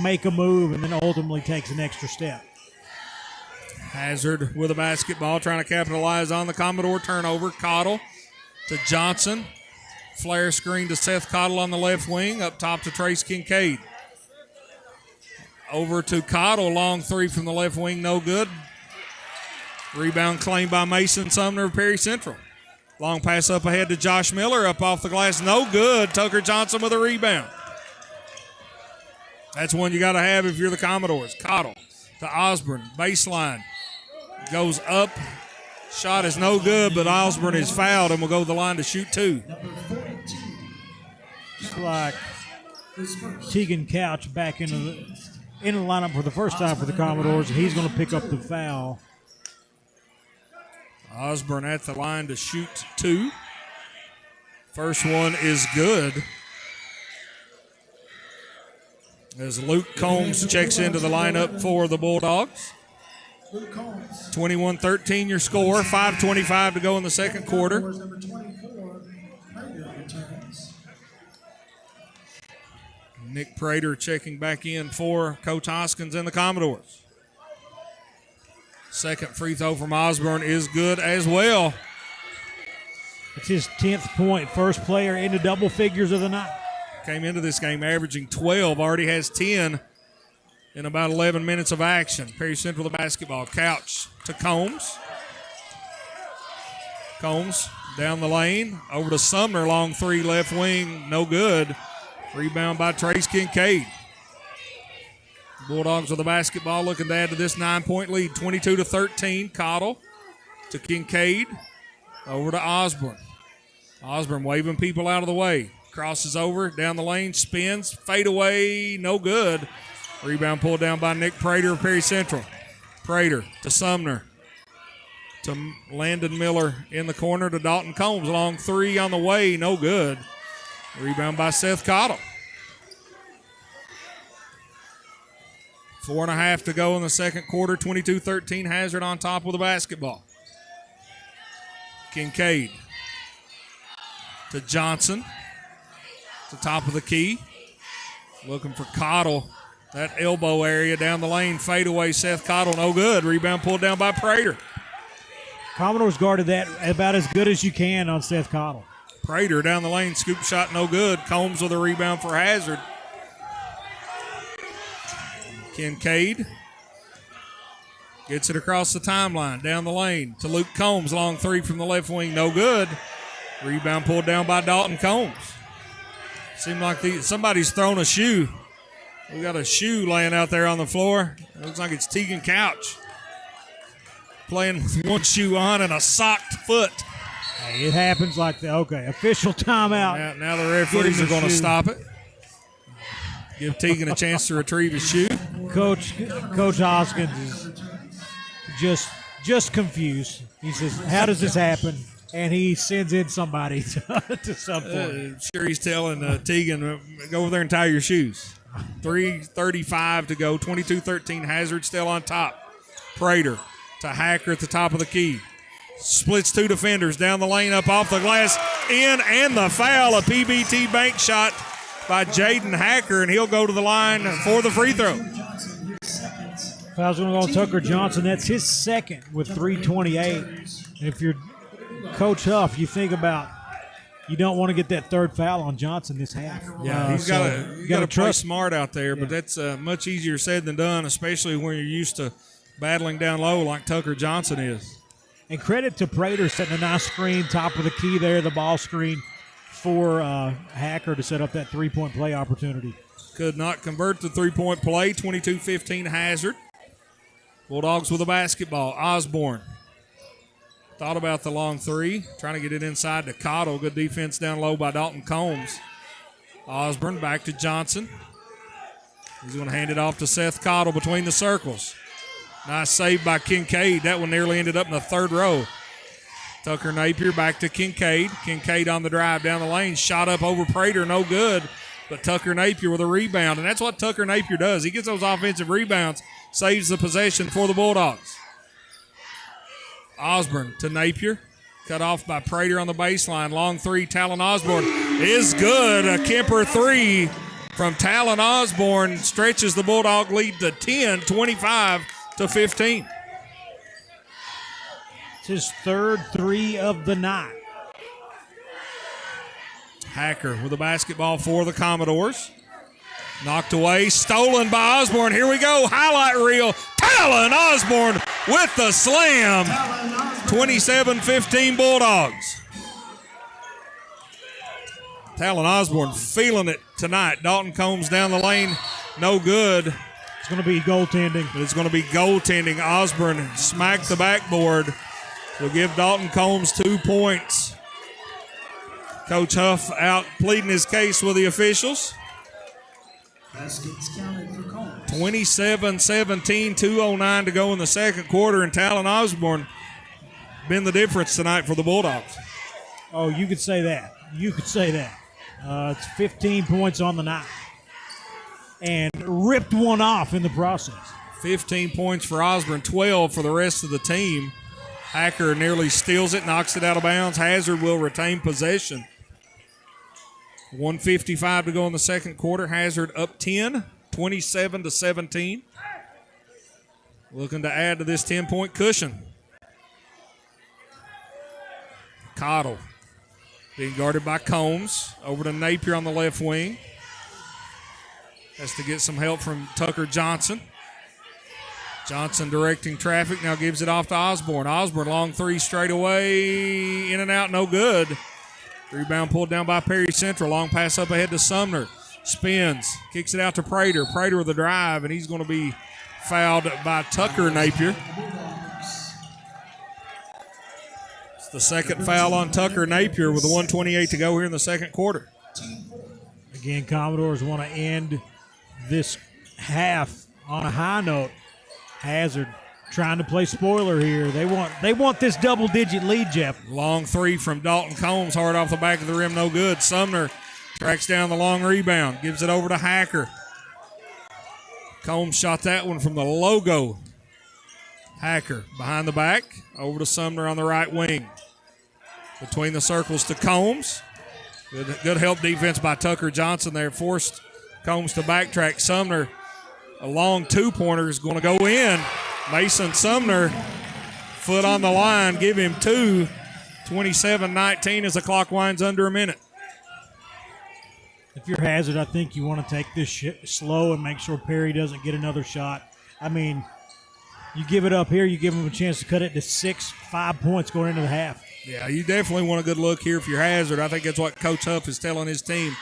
make a move, and then ultimately takes an extra step. Hazard with a basketball, trying to capitalize on the Commodore turnover. Cottle to Johnson. Flare screen to Seth Cottle on the left wing. Up top to Trace Kincaid. Over to Cottle, long three from the left wing, no good. Rebound claimed by Mason Sumner of Perry Central. Long pass up ahead to Josh Miller, up off the glass, no good. Tucker Johnson with a rebound. That's one you got to have if you're the Commodores. Cottle to Osborne, baseline. Goes up. Shot is no good, but Osborne is fouled and will go to the line to shoot two. It's like Tegan Couch back into the lineup for the first time for the Commodores, and he's going to pick up the foul. Osborne at the line to shoot two. First one is good. As Luke Combs checks into the lineup for the Bulldogs. 21-13 your score. 5:25 to go in the second quarter. Nick Prater checking back in for Coach Hoskins and the Commodores. Second free throw from Osborne is good as well. It's his 10th point. First player into double figures of the night. Came into this game averaging 12. Already has 10 in about 11 minutes of action. Perry Central the basketball. Couch to Combs. Combs down the lane. Over to Sumner. Long three left wing. No good. Rebound by Trace Kincaid. Bulldogs with the basketball looking to add to this 9-point lead. 22-13. Cottle to Kincaid. Over to Osborne. Osborne waving people out of the way. Crosses over, down the lane, spins, fade away, no good. Rebound pulled down by Nick Prater of Perry Central. Prater to Sumner. To Landon Miller in the corner to Dalton Combs. Long three on the way, no good. Rebound by Seth Cottle. 4.5 to go in the second quarter. 22-13. Hazard on top with the basketball. Kincaid to Johnson. To top of the key. Looking for Cottle. That elbow area down the lane. Fade away. Seth Cottle. No good. Rebound pulled down by Prater. Commodores guarded that about as good as you can on Seth Cottle. Prater down the lane. Scoop shot no good. Combs with a rebound for Hazard. Kincaid gets it across the timeline. Down the lane to Luke Combs. Long three from the left wing. No good. Rebound pulled down by Dalton Combs. Seemed like somebody's thrown a shoe. We got a shoe laying out there on the floor. It looks like it's Tegan Couch playing with one shoe on and a socked foot. Hey, it happens like that. Okay, official timeout. Now the referees are going to stop it. Give Tegan a chance to retrieve his shoe. Coach Hoskins is just confused. He says, "How does this happen?" And he sends in somebody to sub for him. Sure, he's telling Tegan, go over there and tie your shoes. 3:35 to go. 22-13. Hazard still on top. Prater to Hacker at the top of the key. Splits two defenders down the lane, up off the glass, in, and the foul. A PBT bank shot by Jaden Hacker, and he'll go to the line for the free throw. Foul's going to go on Tucker Johnson. That's his second with 3:28. And if you're Coach Huff, you think about you don't want to get that third foul on Johnson this half. Yeah, he's got to play smart out there, but that's much easier said than done, especially when you're used to battling down low like Tucker Johnson is. And credit to Prater setting a nice screen, top of the key there, the ball screen for Hacker to set up that three-point play opportunity. Could not convert the three-point play, 22-15 Hazard. Bulldogs with a basketball. Osborne thought about the long three, trying to get it inside to Cottle. Good defense down low by Dalton Combs. Osborne back to Johnson. He's going to hand it off to Seth Cottle between the circles. Nice save by Kincaid. That one nearly ended up in the third row. Tucker Napier back to Kincaid. Kincaid on the drive down the lane. Shot up over Prater, no good. But Tucker Napier with a rebound. And that's what Tucker Napier does. He gets those offensive rebounds, saves the possession for the Bulldogs. Osborne to Napier. Cut off by Prater on the baseline. Long three, Talon Osborne is good. A Kemper three from Talon Osborne stretches the Bulldog lead to 10, 25-15. It's his third three of the night. Hacker with the basketball for the Commodores. Knocked away, stolen by Osborne. Here we go, highlight reel. Talon Osborne with the slam. 27-15 Bulldogs. Talon Osborne feeling it tonight. Dalton Combs down the lane, no good. It's going to be goaltending. But it's going to be goaltending. Osborne smacked the backboard. Will give Dalton Combs 2 points. Coach Huff out pleading his case with the officials. 27-17, 2:09 to go in the second quarter, and Talon Osborne been the difference tonight for the Bulldogs. Oh, you could say that. You could say that. It's 15 points on the night. And ripped one off in the process. 15 points for Osborne, 12 for the rest of the team. Hacker nearly steals it, knocks it out of bounds. Hazard will retain possession. 1:55 to go in the second quarter. Hazard up 10, 27-17. Looking to add to this 10-point cushion. Cottle being guarded by Combs. Over to Napier on the left wing. Has to get some help from Tucker Johnson. Johnson directing traffic, now gives it off to Osborne. Osborne, long three straight away, in and out, no good. Rebound pulled down by Perry Central. Long pass up ahead to Sumner. Spins, kicks it out to Prater. Prater with a drive, and he's going to be fouled by Tucker Napier. It's the second foul on Tucker Napier with 1:28 to go here in the second quarter. Again, Commodores want to end this half on a high note. Hazard trying to play spoiler here. They want this double-digit lead, Jeff. Long three from Dalton Combs, hard off the back of the rim, no good. Sumner tracks down the long rebound, gives it over to Hacker. Combs shot that one from the logo. Hacker behind the back, over to Sumner on the right wing. Between the circles to Combs. Good help defense by Tucker Johnson there. Forced Combs to backtrack. Sumner, a long two-pointer is going to go in. Mason Sumner, foot on the line, give him two. 27-19 as the clock winds under a minute. If you're Hazard, I think you want to take this slow and make sure Perry doesn't get another shot. I mean, you give it up here, you give him a chance to cut it to 5 points going into the half. Yeah, you definitely want a good look here if you're Hazard. I think that's what Coach Huff is telling his team.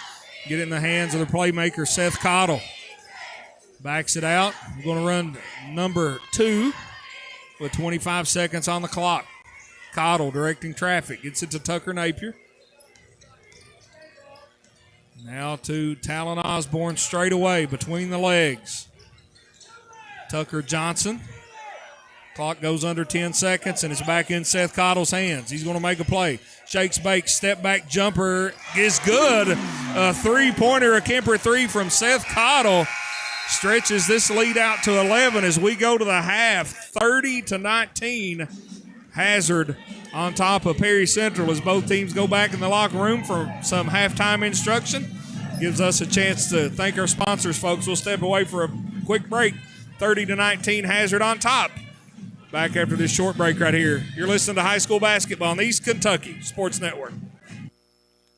Get it in the hands of the playmaker, Seth Cottle. Backs it out. We're going to run number 2 with 25 seconds on the clock. Cottle directing traffic. Gets it to Tucker Napier. Now to Talon Osborne straight away between the legs. Tucker Johnson. Clock goes under 10 seconds, and it's back in Seth Cottle's hands. He's going to make a play. Shakes, bakes, step back jumper is good. A three-pointer, a Kemper three from Seth Cottle. Stretches this lead out to 11 as we go to the half. 30-19. Hazard on top of Perry Central as both teams go back in the locker room for some halftime instruction. gives us a chance to thank our sponsors, folks. We'll step away for a quick break. 30-19 Hazard on top. Back after this short break right here. You're listening to high school basketball on the East Kentucky Sports Network.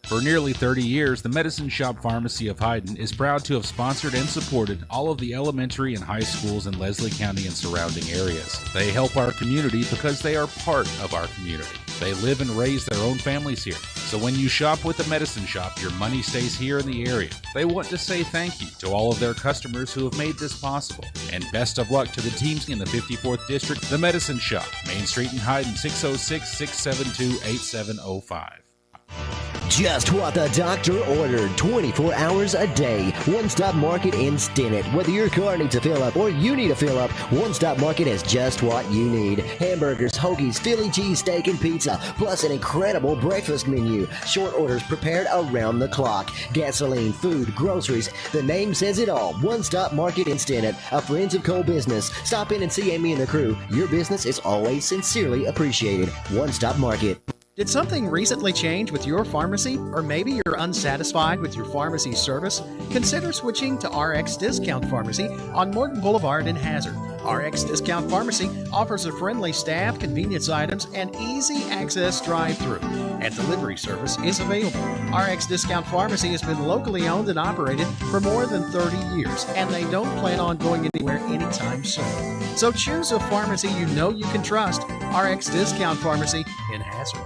For nearly 30 years, the Medicine Shop Pharmacy of Hyden is proud to have sponsored and supported all of the elementary and high schools in Leslie County and surrounding areas. They help our community because they are part of our community. They live and raise their own families here. So when you shop with the Medicine Shop, your money stays here in the area. They want to say thank you to all of their customers who have made this possible. And best of luck to the teams in the 54th District, the Medicine Shop, Main Street in Hyden, 606-672-8705. Just what the doctor ordered, 24 hours a day. One Stop Market in Stinnett. Whether your car needs a fill up or you need a fill up, One Stop Market has just what you need. Hamburgers, hoagies, Philly cheesesteak, and pizza, plus an incredible breakfast menu. Short orders prepared around the clock. Gasoline, food, groceries. The name says it all. One Stop Market in Stinnett, a Friends of Coal business. Stop in and see Amy and the crew. Your business is always sincerely appreciated. One Stop Market. Did something recently change with your pharmacy? Or maybe you're unsatisfied with your pharmacy service? Consider switching to RX Discount Pharmacy on Morton Boulevard in Hazard. RX Discount Pharmacy offers a friendly staff, convenience items, and easy access drive-through. And delivery service is available. RX Discount Pharmacy has been locally owned and operated for more than 30 years, and they don't plan on going anywhere anytime soon. So choose a pharmacy you know you can trust. RX Discount Pharmacy in Hazard.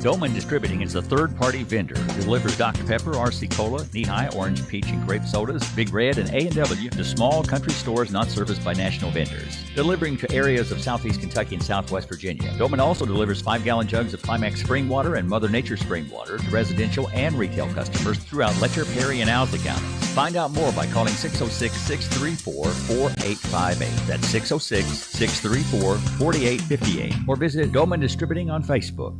Dolman Distributing is a third-party vendor who delivers Dr. Pepper, RC Cola, Knee-High, Orange, Peach, and Grape sodas, Big Red, and A&W to small country stores not serviced by national vendors. Delivering to areas of southeast Kentucky and southwest Virginia. Dolman also delivers 5-gallon jugs of Climax spring water and Mother Nature spring water to residential and retail customers throughout Letcher, Perry, and Owsley counties. Find out more by calling 606-634-4858. That's 606-634-4858. Or visit Dolman Distributing on Facebook.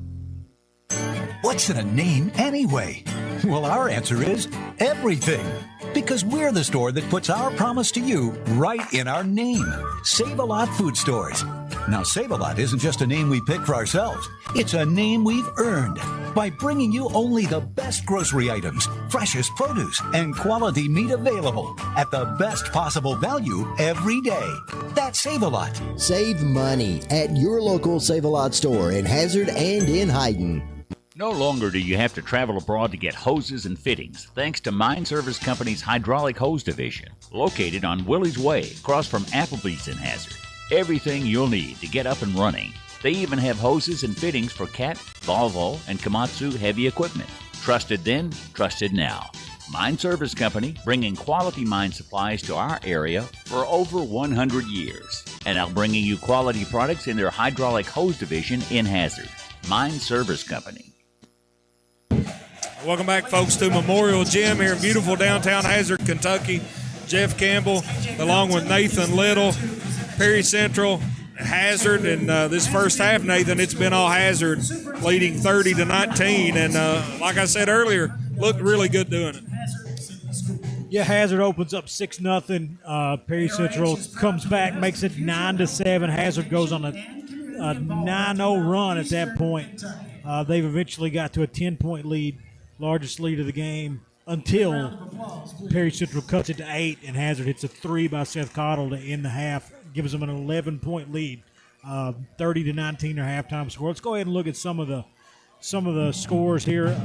What's in a name anyway? Well, our answer is everything. Because we're the store that puts our promise to you right in our name. Save-A-Lot Food Stores. Now, Save-A-Lot isn't just a name we picked for ourselves. It's a name we've earned by bringing you only the best grocery items, freshest produce, and quality meat available at the best possible value every day. That's Save-A-Lot. Save money at your local Save-A-Lot store in Hazard and in Hyden. No longer do you have to travel abroad to get hoses and fittings, thanks to Mine Service Company's Hydraulic Hose Division, located on Willie's Way, across from Applebee's in Hazard. Everything you'll need to get up and running. They even have hoses and fittings for Cat, Volvo, and Komatsu heavy equipment. Trusted then, trusted now. Mine Service Company, bringing quality mine supplies to our area for over 100 years. And now bringing you quality products in their Hydraulic Hose Division in Hazard. Mine Service Company. Welcome back, folks, to Memorial Gym here in beautiful downtown Hazard, Kentucky. Jeff Campbell, along with Nathan Little, Perry Central, Hazard, and this first half, Nathan, it's been all Hazard, leading 30-19, and like I said earlier, looked really good doing it. Yeah, Hazard opens up 6-0. Perry Central comes back, makes it 9-7. Hazard goes on a 9-0 run at that point. They've eventually got to a 10-point lead, largest lead of the game, until Perry Central cuts it to 8, and Hazard hits a 3 by Seth Cottle to end the half, gives them an 11-point lead, 30-19 their halftime score. Let's go ahead and look at some of the scores here.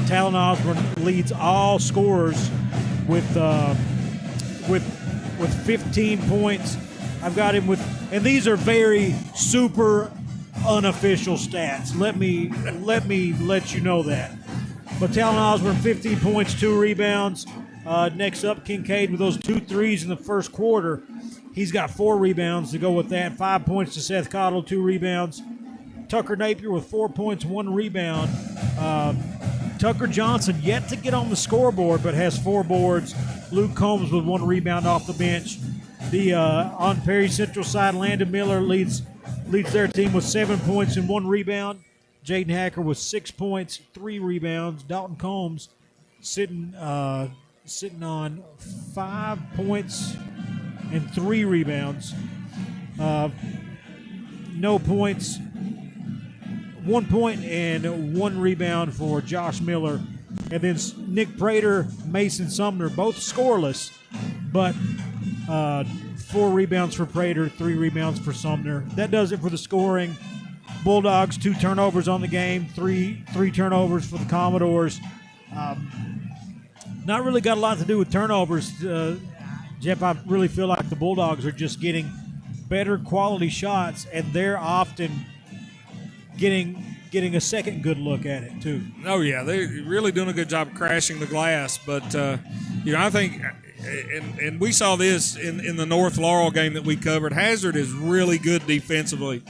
Talon Osborne leads all scorers with 15 points. I've got him with, and these are very super unofficial stats. Let me let you know that. But Talon Osborne, 15 points, 2 rebounds. Next up, Kincaid with those 2 threes in the first quarter. He's got 4 rebounds to go with that. 5 points to Seth Cottle, 2 rebounds. Tucker Napier with 4 points, 1 rebound. Tucker Johnson yet to get on the scoreboard, but has 4 boards. Luke Combs with 1 rebound off the bench. On Perry Central side, Landon Miller leads their team with 7 points and 1 rebound. Jaden Hacker with 6 points, 3 rebounds. Dalton Combs sitting on 5 points and 3 rebounds. No points, 1 point and 1 rebound for Josh Miller And then Nick Prater, Mason Sumner, both scoreless, but 4 rebounds for Prater, 3 rebounds for Sumner. That does it for the scoring. Bulldogs, 2 turnovers on the game, 3 turnovers for the Commodores. Not really got a lot to do with turnovers. Jeff, I really feel like the Bulldogs are just getting better quality shots, and they're often getting a second good look at it too. Oh yeah, they're really doing a good job of crashing the glass. But I think, and we saw this in the North Laurel game that we covered. Hazard is really good defensively.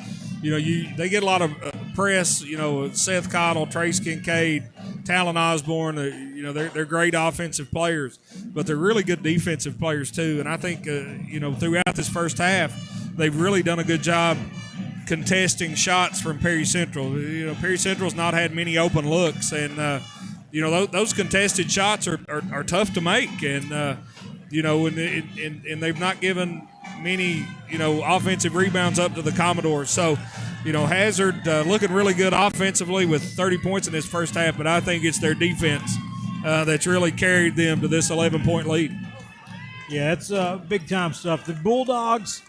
They get a lot of press. Seth Cottle, Trace Kincaid, Talon Osborne. They're great offensive players, but they're really good defensive players too. And I think throughout this first half, they've really done a good job contesting shots from Perry Central. Perry Central's not had many open looks, and those contested shots are tough to make. And and they've not given many offensive rebounds up to the Commodores. So Hazard looking really good offensively with 30 points in this first half, but I think it's their defense that's really carried them to this 11-point lead. Yeah, it's big-time stuff. The Bulldogs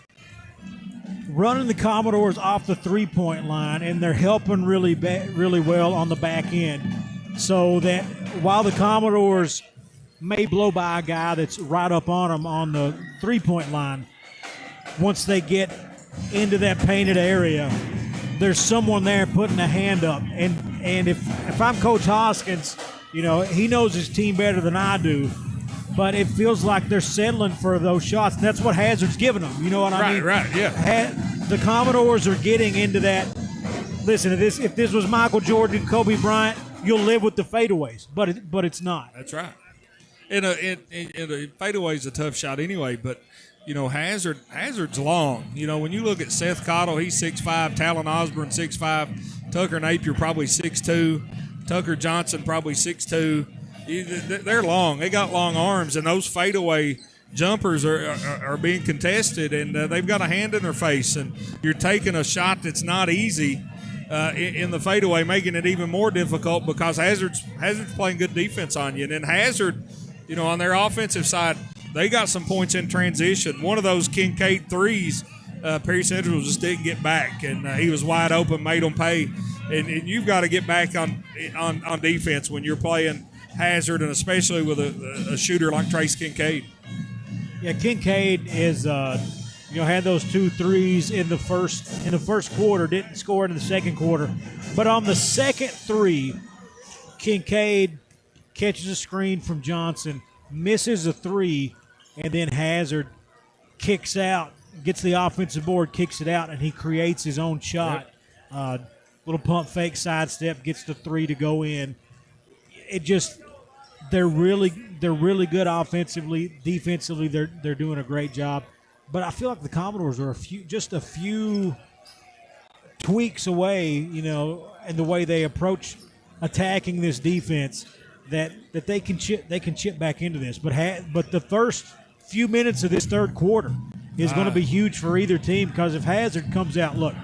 running the Commodores off the three-point line, and they're helping really well on the back end, so that while the Commodores may blow by a guy that's right up on them on the three-point line, once they get into that painted area, there's someone there putting a hand up. And if I'm Coach Hoskins, he knows his team better than I do, but it feels like they're settling for those shots. And that's what Hazard's giving them. You know what I mean? Right, yeah. The Commodores are getting into that. Listen, if this was Michael Jordan, Kobe Bryant, you'll live with the fadeaways, but it's not. That's right. And a fadeaway is a tough shot anyway, but Hazard's long. When you look at Seth Cottle, he's 6'5", Talon Osborne 6'5", Tucker Napier probably 6'2", Tucker Johnson probably 6'2". They're long. They got long arms, and those fadeaway jumpers are being contested, and they've got a hand in their face, and you're taking a shot that's not easy in the fadeaway, making it even more difficult because Hazard's playing good defense on you. And then Hazard, on their offensive side, they got some points in transition. One of those Kincaid threes, Perry Central just didn't get back, and he was wide open, made them pay. And you've got to get back on defense when you're playing Hazard, and especially with a shooter like Trace Kincaid. Yeah, Kincaid is had those 2 threes in the first quarter, didn't score in the second quarter, but on the second 3, Kincaid catches a screen from Johnson, misses a 3, and then Hazard kicks out, gets the offensive board, kicks it out, and he creates his own shot. Yep. Little pump fake sidestep, gets the 3 to go in. They're really good offensively. Defensively, they're doing a great job. But I feel like the Commodores are just a few tweaks away, in the way they approach attacking this defense, that they can chip back into this. But the first few minutes of this third quarter is going to be huge for either team, because if Hazard comes out, look,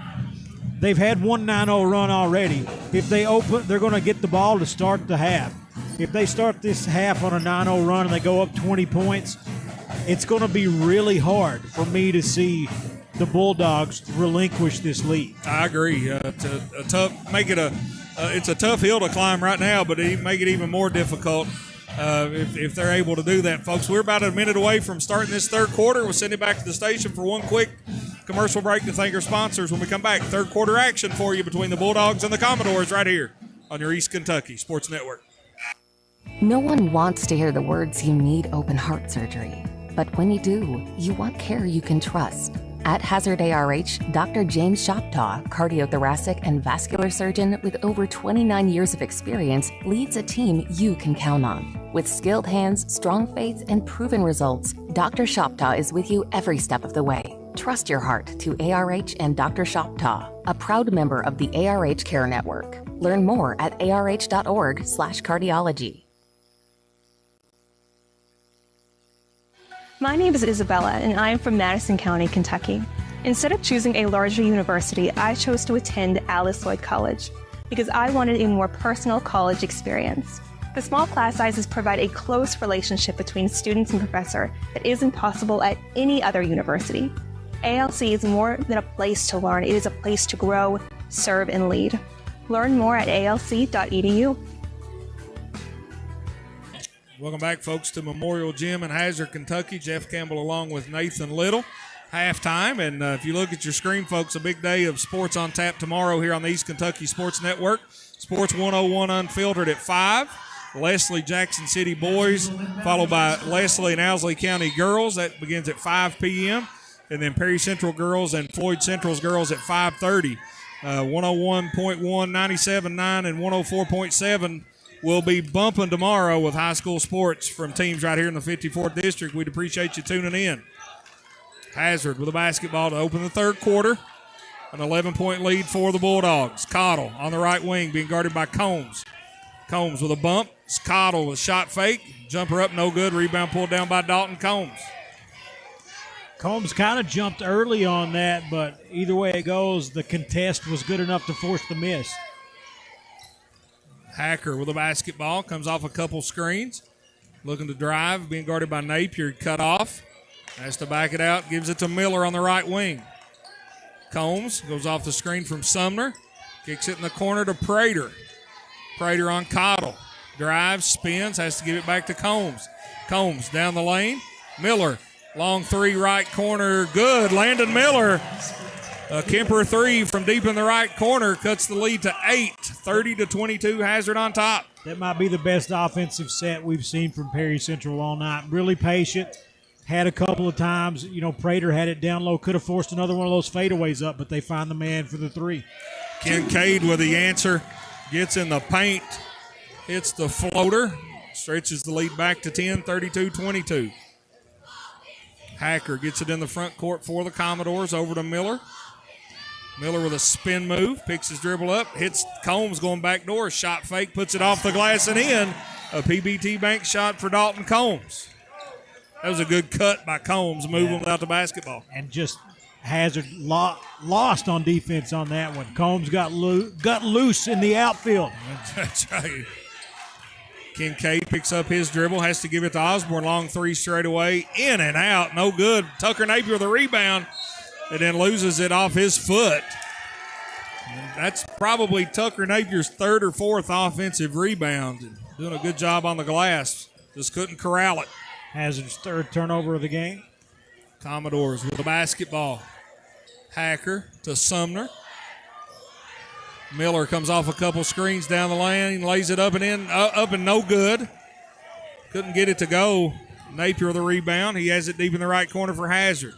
they've had one 9-0 run already. If they open, they're going to get the ball to start the half. If they start this half on a 9-0 run and they go up 20 points, it's going to be really hard for me to see the Bulldogs relinquish this lead. I agree. It's a tough hill to climb right now, but it make it even more difficult if they're able to do that, folks. We're about a minute away from starting this third quarter. We'll send it back to the station for one quick commercial break to thank our sponsors. When we come back, third quarter action for you between the Bulldogs and the Commodores right here on your East Kentucky Sports Network. No one wants to hear the words you need open heart surgery. But when you do, you want care you can trust. At Hazard ARH, Dr. James Shoptaw, cardiothoracic and vascular surgeon with over 29 years of experience, leads a team you can count on. With skilled hands, strong faith, and proven results, Dr. Shoptaw is with you every step of the way. Trust your heart to ARH and Dr. Shoptaw, a proud member of the ARH Care Network. Learn more at arh.org/cardiology. My name is Isabella, and I am from Madison County, Kentucky. Instead of choosing a larger university, I chose to attend Alice Lloyd College because I wanted a more personal college experience. The small class sizes provide a close relationship between students and professor that isn't possible at any other university. ALC is more than a place to learn. It is a place to grow, serve, and lead. Learn more at alc.edu. Welcome back, folks, to Memorial Gym in Hazard, Kentucky. Jeff Campbell along with Nathan Little. Halftime, and if you look at your screen, folks, a big day of sports on tap tomorrow here on the East Kentucky Sports Network. Sports 101 Unfiltered at 5. Leslie Jackson City boys, followed by Leslie and Owsley County girls. That begins at 5 p.m. And then Perry Central girls and Floyd Central's girls at 5:30. 101.1, 97.9, and 104.7 will be bumping tomorrow with high school sports from teams right here in the 54th District. We'd appreciate you tuning in. Hazard with a basketball to open the third quarter. An 11-point lead for the Bulldogs. Cottle on the right wing being guarded by Combs. Combs with a bump. Cottle with shot fake. Jumper up, no good. Rebound pulled down by Dalton Combs. Combs kind of jumped early on that, but either way it goes, the contest was good enough to force the miss. Hacker with a basketball. Comes off a couple screens. Looking to drive. Being guarded by Napier. Cut off. Has to back it out. Gives it to Miller on the right wing. Combs goes off the screen from Sumner. Kicks it in the corner to Prater. Prater on Cottle. Drives, spins, has to give it back to Combs. Combs down the lane. Miller, long three, right corner. Good. Landon Miller. A Kemper three from deep in the right corner cuts the lead to 8. 30-22, Hazard on top. That might be the best offensive set we've seen from Perry Central all night. Really patient. Had a couple of times, Prater had it down low, could have forced another one of those fadeaways up, but they find the man for the three. Kincaid with the answer. Gets in the paint. Hits the floater. Stretches the lead back to 10, 32-22. Hacker gets it in the front court for the Commodores. Over to Miller. Miller with a spin move. Picks his dribble up. Hits Combs going back door. Shot fake. Puts it off the glass and in. A PBT bank shot for Dalton Combs. That was a good cut by Combs, moving without the basketball. And just Hazard lost on defense on that one. Combs got loose in the outfield. That's right. Kincaid picks up his dribble, has to give it to Osborne. Long three straight away. In and out, no good. Tucker Napier with a rebound, and then loses it off his foot. That's probably Tucker Napier's third or fourth offensive rebound. Doing a good job on the glass. Just couldn't corral it. Hazard's third turnover of the game. Commodores with the basketball. Hacker to Sumner. Miller comes off a couple screens down the lane, lays it up and in, up and no good. Couldn't get it to go. Napier with the rebound. He has it deep in the right corner for Hazard.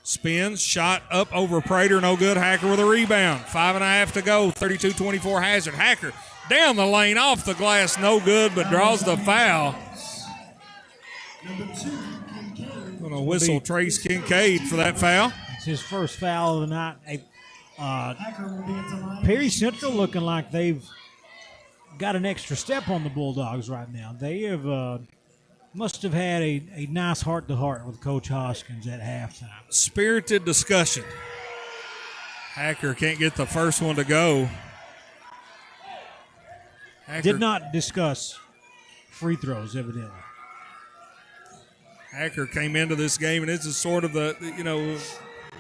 Spins, shot up over Prater, no good. Hacker with a rebound. 5.5 to go, 32-24 Hazard. Hacker down the lane, off the glass, no good, but draws the foul. Going to whistle Trace Kincaid for that foul. It's his first foul of the night. Perry Central looking like they've got an extra step on the Bulldogs right now. They have must have had a nice heart-to-heart with Coach Hoskins at halftime. Spirited discussion. Hacker can't get the first one to go. Hacker did not discuss free throws, evidently. Hacker came into this game, and this is sort of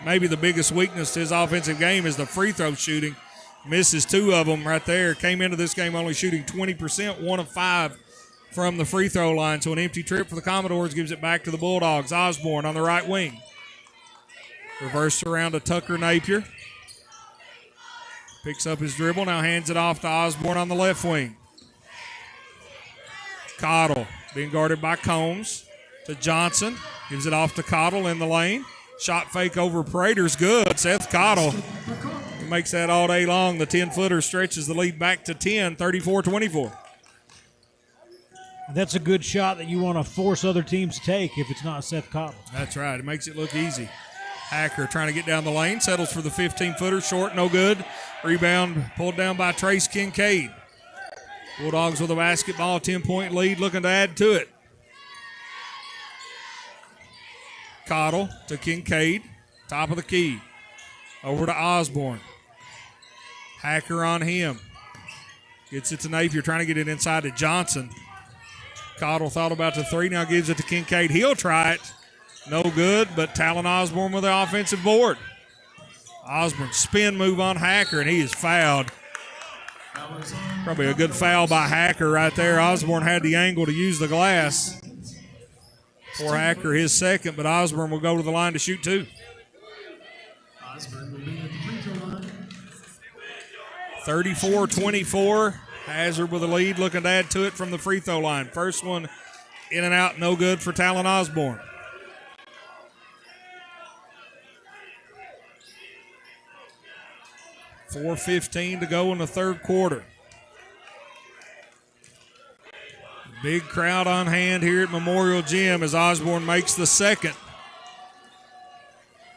maybe the biggest weakness to his offensive game is the free throw shooting. Misses 2 of them right there. Came into this game only shooting 20%, 1 of 5 from the free throw line. So an empty trip for the Commodores gives it back to the Bulldogs. Osborne on the right wing. Reversed around to Tucker Napier. Picks up his dribble, now hands it off to Osborne on the left wing. Cottle being guarded by Combs. To Johnson. Gives it off to Cottle in the lane. Shot fake over Prater's good. Seth Cottle he makes that all day long. The 10-footer stretches the lead back to 10, 34-24. That's a good shot that you want to force other teams to take if it's not Seth Cottle. That's right. It makes it look easy. Hacker trying to get down the lane. Settles for the 15-footer. Short, no good. Rebound pulled down by Trace Kincaid. Bulldogs with a basketball, 10-point lead, looking to add to it. Cottle to Kincaid, top of the key. Over to Osborne. Hacker on him. Gets it to Napier, trying to get it inside to Johnson. Cottle thought about the three, now gives it to Kincaid. He'll try it. No good, but Talon Osborne with the offensive board. Osborne spin move on Hacker, and he is fouled. Probably a good foul by Hacker right there. Osborne had the angle to use the glass. For Hacker, his second, but Osborne will go to the line to shoot two. 34-24. Hazard with the lead, looking to add to it from the free throw line. First one in and out, no good for Talon Osborne. .4:15 to go in the third quarter. Big crowd on hand here at Memorial Gym as Osborne makes the second.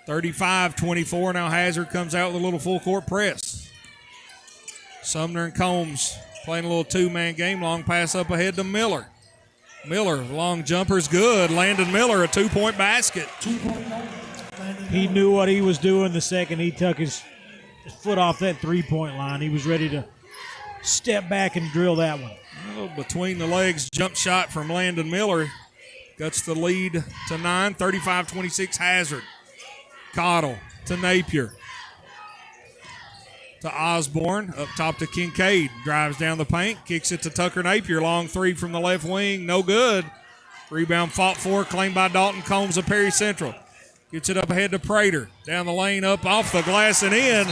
35-24. Now Hazard comes out with a little full court press. Sumner and Combs playing a little two-man game. Long pass up ahead to Miller. Miller, long jumper's good. Landon Miller, a two-point basket. He knew what he was doing the second he took his foot off that three-point line. He was ready to step back and drill that one. A little between the legs jump shot from Landon Miller. Guts the lead to 9. 35-26 Hazard. Cottle to Napier. To Osborne, up top to Kincaid. Drives down the paint, kicks it to Tucker Napier. Long three from the left wing, no good. Rebound fought for, claimed by Dalton Combs of Perry Central. Gets it up ahead to Prater. Down the lane, up off the glass and in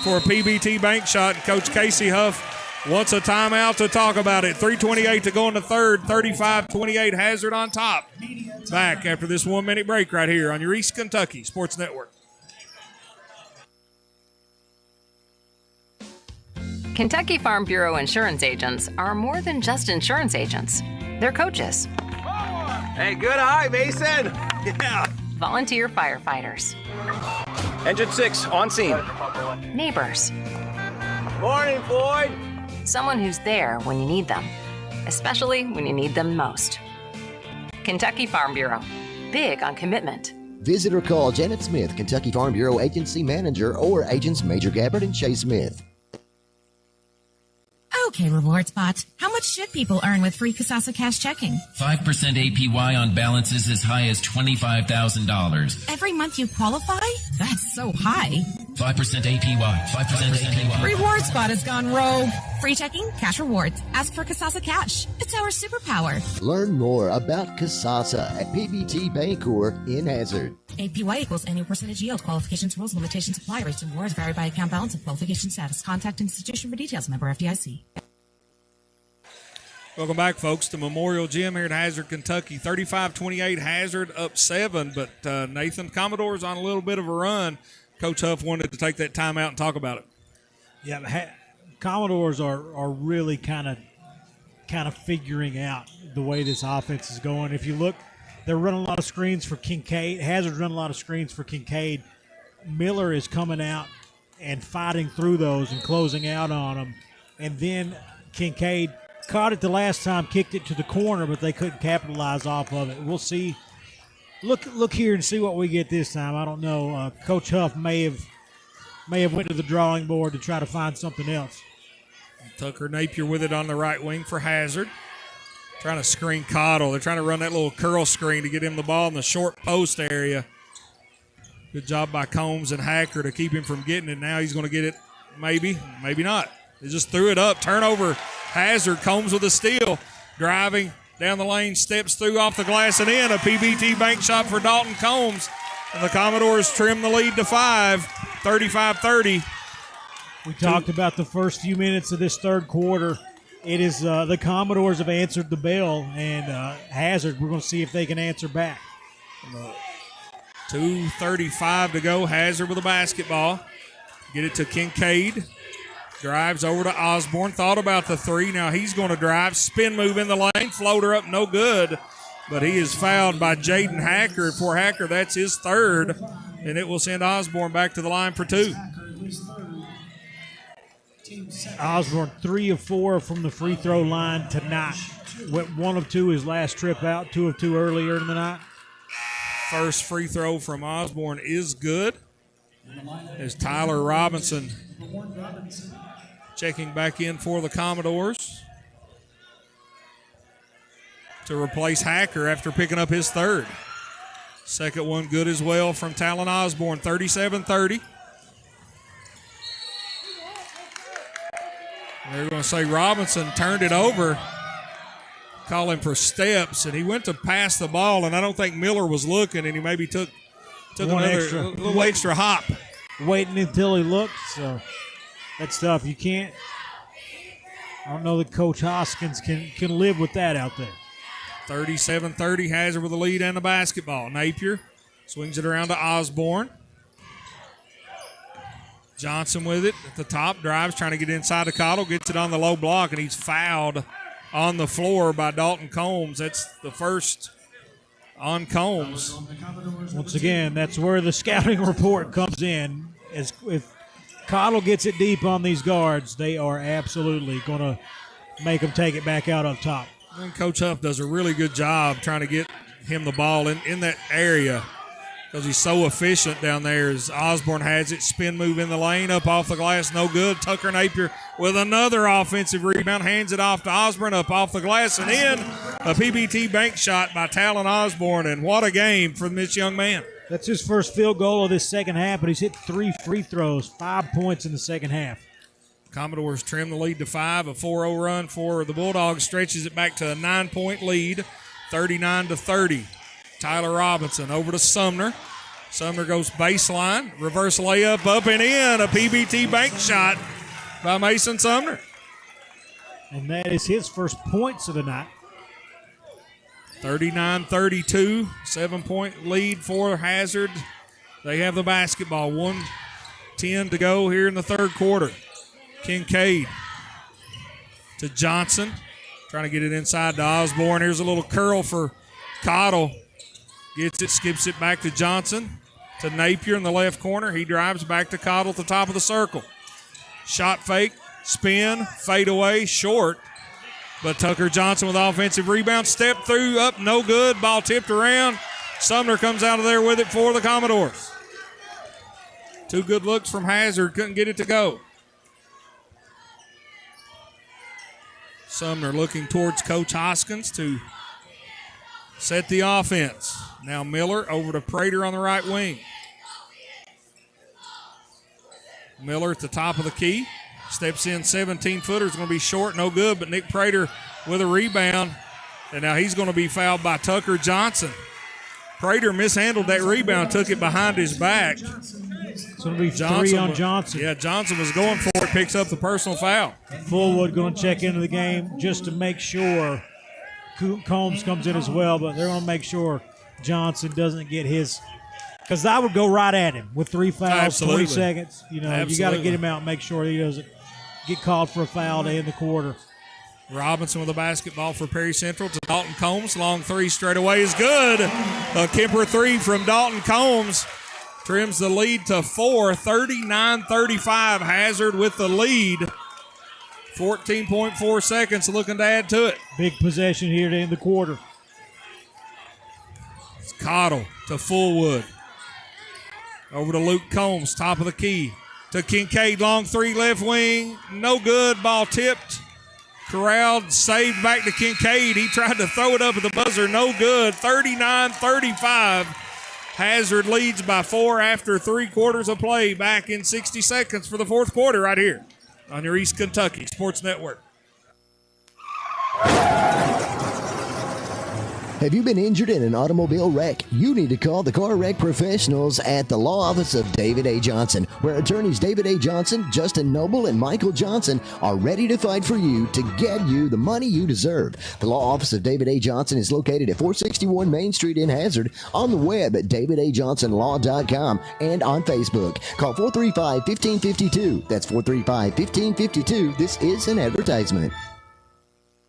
for a PBT bank shot. And Coach Casey Huff wants a timeout to talk about it. 3:28 to go in the third. 35-28 Hazard on top. Back after this 1 minute break right here on your East Kentucky Sports Network. Kentucky Farm Bureau insurance agents are more than just insurance agents. They're coaches. Hey, good eye, Mason. Yeah. Volunteer firefighters. Engine 6, on scene. Neighbors. Morning, Floyd. Someone who's there when you need them, especially when you need them most. Kentucky Farm Bureau. Big on commitment. Visit or call Janet Smith, Kentucky Farm Bureau Agency Manager, or Agents Major Gabbard and Shay Smith. Okay, Reward Spots. How much should people earn with free Kasasa Cash checking? 5% APY on balances as high as $25,000. Every month you qualify? That's so high. 5% APY. 5% APY. Reward Spot has gone rogue. Free checking, cash rewards. Ask for Kasasa Cash. It's our superpower. Learn more about Kasasa at PBT Bancorp in Hazard. APY equals annual percentage yield. Qualifications, rules, limitations, apply. Rates and rewards vary by account balance and qualification status. Contact institution for details. Member FDIC. Welcome back, folks, to Memorial Gym here in Hazard, Kentucky. 35-28 Hazard up 7, but Nathan, Commodore's on a little bit of a run. Coach Huff wanted to take that timeout and talk about it. Yeah, Commodores are really kind of figuring out the way this offense is going. If you look, they're running a lot of screens for Kincaid. Hazard's running a lot of screens for Kincaid. Miller is coming out and fighting through those and closing out on them. And then Kincaid caught it the last time, kicked it to the corner, but they couldn't capitalize off of it. We'll see. Look here and see what we get this time. I don't know. Coach Huff may have went to the drawing board to try to find something else. Tucker Napier with it on the right wing for Hazard. Trying to screen Cottle. They're trying to run that little curl screen to get him the ball in the short post area. Good job by Combs and Hacker to keep him from getting it. Now he's going to get it, maybe not. They just threw it up. Turnover. Hazard. Combs with a steal. Driving down the lane, steps through off the glass and in. A PBT bank shot for Dalton Combs. And the Commodores trim the lead to 5, 35-30. We talked about the first few minutes of this third quarter. It is the Commodores have answered the bell, and Hazard, we're going to see if they can answer back. 2:35 to go. Hazard with a basketball. Get it to Kincaid. Drives over to Osborne. Thought about the three. Now he's going to drive. Spin move in the lane. Floater up, no good. But he is fouled by Jaden Hacker. For Hacker, that's his third. And it will send Osborne back to the line for 2. Osborne 3 of 4 from the free throw line tonight. Went 1 of 2 his last trip out, 2 of 2 earlier in the night. First free throw from Osborne is good. As Tyler Robinson checking back in for the Commodores to replace Hacker after picking up his third. Second one good as well from Talon Osborne, 37-30. They're going to say Robinson turned it over, calling for steps, and he went to pass the ball, and I don't think Miller was looking, and he maybe took another little extra hop. Waiting until he looked, so that's tough. You can't – I don't know that Coach Hoskins can live with that out there. 37-30, Hazard with the lead and the basketball. Napier swings it around to Osborne. Johnson with it at the top, drives, trying to get inside the Cottle, gets it on the low block, and he's fouled on the floor by Dalton Combs. That's the first on Combs. Once again, that's where the scouting report comes in. As if Cottle gets it deep on these guards, they are absolutely going to make them take it back out up top. And Coach Huff does a really good job trying to get him the ball in that area because he's so efficient down there. As Osborne has it, spin move in the lane, up off the glass, no good. Tucker Napier with another offensive rebound, hands it off to Osborne, up off the glass and in. A PBT bank shot by Talon Osborne, and what a game from this young man. That's his first field goal of this second half, but he's hit 3 free throws, 5 points in the second half. Commodores trim the lead to 5. A 4-0 run for the Bulldogs stretches it back to a 9-point lead, 39-30. Tyler Robinson over to Sumner. Sumner goes baseline, reverse layup up and in. A PBT bank shot by Mason Sumner. And that is his first points of the night. 39-32, 7-point lead for Hazard. They have the basketball, 1:10 to go here in the third quarter. Kincaid to Johnson, trying to get it inside to Osborne. Here's a little curl for Cottle. Gets it, skips it back to Johnson, to Napier in the left corner. He drives back to Cottle at the top of the circle. Shot fake, spin, fade away, short. But Tucker Johnson with offensive rebound. Step through, up, no good. Ball tipped around. Sumner comes out of there with it for the Commodores. 2 good looks from Hazard, couldn't get it to go. Sumner looking towards Coach Hoskins to set the offense. Now Miller over to Prater on the right wing. Miller at the top of the key. Steps in, 17-footer. Is going to be short, no good, but Nick Prater with a rebound. And now he's going to be fouled by Tucker Johnson. Prater mishandled that rebound, took it behind his back. It's going to be 3 on Johnson. Yeah, Johnson was going for it, picks up the personal foul. Fullwood going to check into the game just to make sure Combs comes in as well, but they're going to make sure Johnson doesn't get his – because I would go right at him with 3 fouls, Absolutely. 20 seconds. You know, you got to get him out and make sure he doesn't get called for a foul to end the quarter. Robinson with the basketball for Perry Central to Dalton Combs. Long 3 straight away is good. A Kemper 3 from Dalton Combs trims the lead to 4, 39-35. Hazard with the lead. 14.4 seconds looking to add to it. Big possession here to end the quarter. It's Cottle to Fullwood. Over to Luke Combs, top of the key. To Kincaid, long 3 left wing. No good, ball tipped. Corralled, saved back to Kincaid. He tried to throw it up at the buzzer, no good. 39-35. Hazard leads by 4 after 3 quarters of play. Back in 60 seconds for the fourth quarter right here on your East Kentucky Sports Network. Have you been injured in an automobile wreck? You need to call the car wreck professionals at the law office of David A. Johnson, where attorneys David A. Johnson, Justin Noble, and Michael Johnson are ready to fight for you to get you the money you deserve. The law office of David A. Johnson is located at 461 Main Street in Hazard, on the web at davidajohnsonlaw.com, and on Facebook. Call 435-1552. That's 435-1552. This is an advertisement.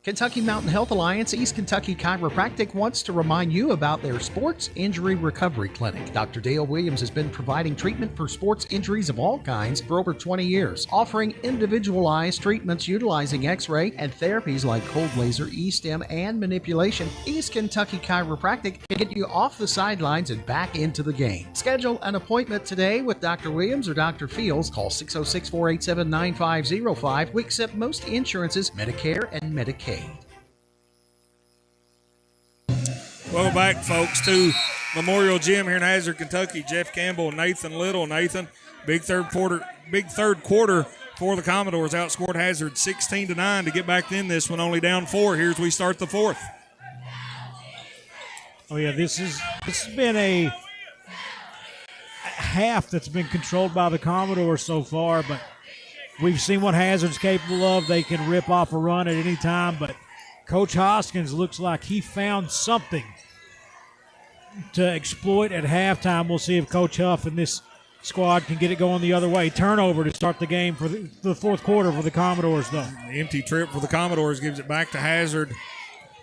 Kentucky Mountain Health Alliance East Kentucky Chiropractic wants to remind you about their Sports Injury Recovery Clinic. Dr. Dale Williams has been providing treatment for sports injuries of all kinds for over 20 years, offering individualized treatments utilizing X-ray and therapies like cold laser, E-stim, and manipulation. East Kentucky Chiropractic can get you off the sidelines and back into the game. Schedule an appointment today with Dr. Williams or Dr. Fields. Call 606-487-9505. We accept most insurances, Medicare and Medicaid. Welcome back, folks, to Memorial Gym here in Hazard, Kentucky. Jeff Campbell and Nathan Little. Nathan, big third quarter for the Commodores. Outscored Hazard 16-9 to get back in this one, only down 4 here as we start the fourth. Oh yeah, this has been a half that's been controlled by the Commodores so far, but we've seen what Hazard's capable of. They can rip off a run at any time, but Coach Hoskins looks like he found something to exploit at halftime. We'll see if Coach Huff and this squad can get it going the other way. Turnover to start the game for the fourth quarter for the Commodores, though. The empty trip for the Commodores gives it back to Hazard.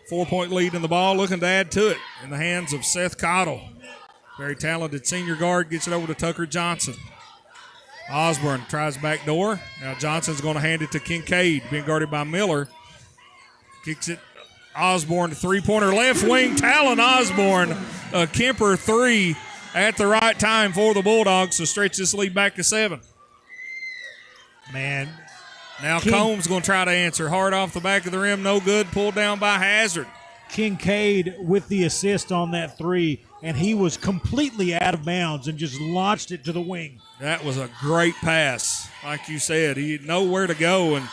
4-point lead in the ball, looking to add to it in the hands of Seth Cottle. Very talented senior guard, gets it over to Tucker Johnson. Osborne tries back door. Now Johnson's going to hand it to Kincaid, being guarded by Miller. Kicks it. Osborne, three-pointer left wing. Talon Osborne, a Kemper 3 at the right time for the Bulldogs to stretch this lead back to 7. Man. Now Combs going to try to answer. Hard off the back of the rim, no good. Pulled down by Hazard. Kincaid with the assist on that 3, and he was completely out of bounds and just launched it to the wing. That was a great pass. Like you said, he didn't know where to go and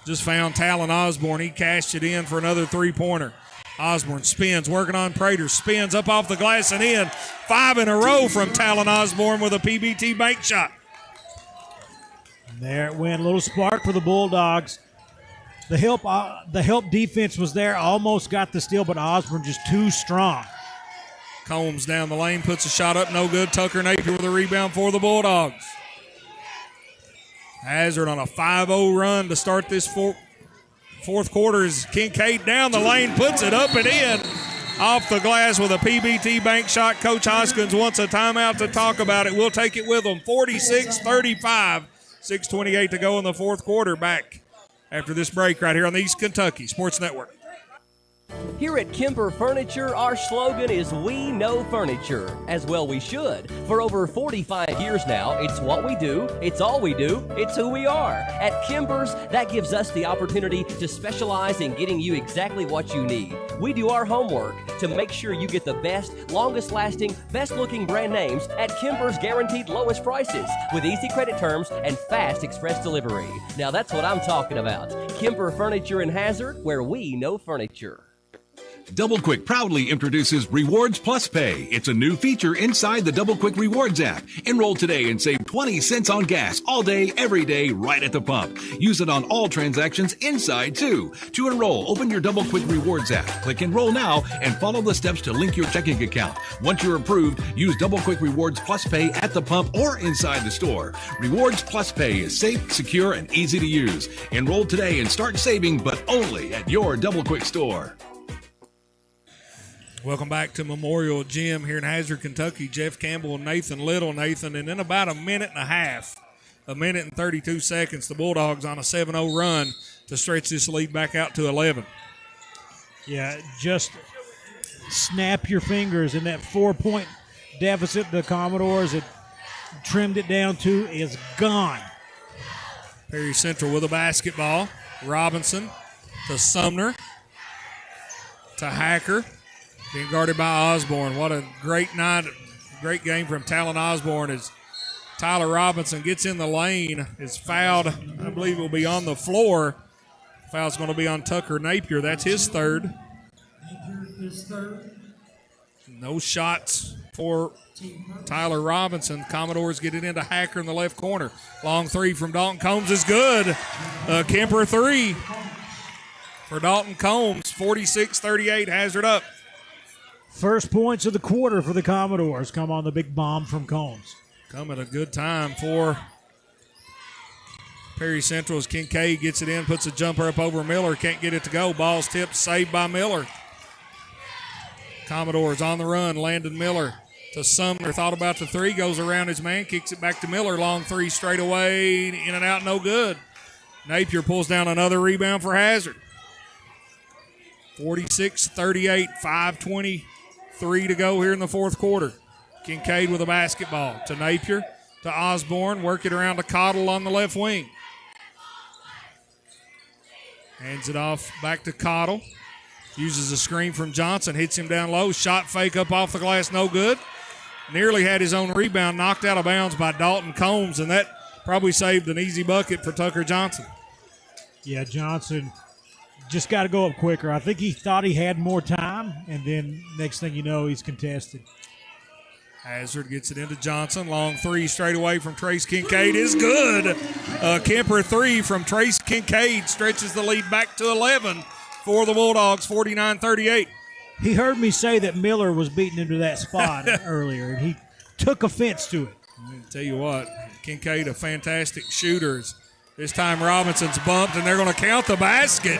just found Talon Osborne. He cashed it in for another three-pointer. Osborne spins, working on Prater. Spins up off the glass and in. 5 in a row from Talon Osborne with a PBT bank shot. And there it went. A little spark for the Bulldogs. The help defense was there. Almost got the steal, but Osborne just too strong. Combs down the lane, puts a shot up, no good. Tucker Napier with a rebound for the Bulldogs. Hazard on a 5-0 run to start this fourth quarter as Kincaid down the lane, puts it up and in. Off the glass with a PBT bank shot. Coach Hoskins wants a timeout to talk about it. We'll take it with them. 46-35. 6:28 to go in the fourth quarter. Back after this break right here on the East Kentucky Sports Network. Here at Kemper Furniture, our slogan is "We know furniture." As well we should. For over 45 years now, it's what we do, it's all we do, it's who we are. At Kemper's, that gives us the opportunity to specialize in getting you exactly what you need. We do our homework to make sure you get the best, longest-lasting, best-looking brand names at Kemper's guaranteed lowest prices with easy credit terms and fast express delivery. Now that's what I'm talking about. Kemper Furniture in Hazard, where we know furniture. Double Quick proudly introduces Rewards Plus Pay. It's a new feature inside the Double Quick Rewards app. Enroll today and save 20 cents on gas all day, every day, right at the pump. Use it on all transactions inside, too. To enroll, open your Double Quick Rewards app. Click Enroll Now and follow the steps to link your checking account. Once you're approved, use Double Quick Rewards Plus Pay at the pump or inside the store. Rewards Plus Pay is safe, secure, and easy to use. Enroll today and start saving, but only at your Double Quick store. Welcome back to Memorial Gym here in Hazard, Kentucky. Jeff Campbell and Nathan Little. Nathan, and in about a minute and a half, a minute and 32 seconds, the Bulldogs on a 7-0 run to stretch this lead back out to 11. Yeah, just snap your fingers, and that 4-point deficit the Commodores had trimmed it down to is gone. Perry Central with a basketball. Robinson to Sumner to Hacker. Being guarded by Osborne. What a great night, great game from Talon Osborne as Tyler Robinson gets in the lane, is fouled. I believe it will be on the floor. Foul's going to be on Tucker Napier. That's his third. No shots for Tyler Robinson. Commodores get it into Hacker in the left corner. Long three from Dalton Combs is good. Kemper 3 for Dalton Combs. 46-38, Hazard up. First points of the quarter for the Commodores come on the big bomb from Combs. Come at a good time for Perry Central's Kincaid gets it in, puts a jumper up over Miller, can't get it to go. Ball's tipped, saved by Miller. Commodores on the run. Landon Miller to Sumner. Thought about the three. Goes around his man. Kicks it back to Miller. Long three straight away. In and out. No good. Napier pulls down another rebound for Hazard. 46-38. 5:23 to go here in the fourth quarter. Kincaid with a basketball to Napier. To Osborne. Work it around to Cottle on the left wing. Hands it off back to Cottle. Uses a screen from Johnson, hits him down low. Shot fake up off the glass, no good. Nearly had his own rebound, knocked out of bounds by Dalton Combs, and that probably saved an easy bucket for Tucker Johnson. Yeah, Johnson just got to go up quicker. I think he thought he had more time, and then next thing you know, he's contested. Hazard gets it into Johnson. Long three straight away from Trace Kincaid is good. Kemper three from Trace Kincaid stretches the lead back to 11. For the Bulldogs, 49-38. He heard me say that Miller was beating him to that spot earlier, and he took offense to it. I'll tell you what, Kincaid, a fantastic shooter. This time Robinson's bumped, and they're going to count the basket.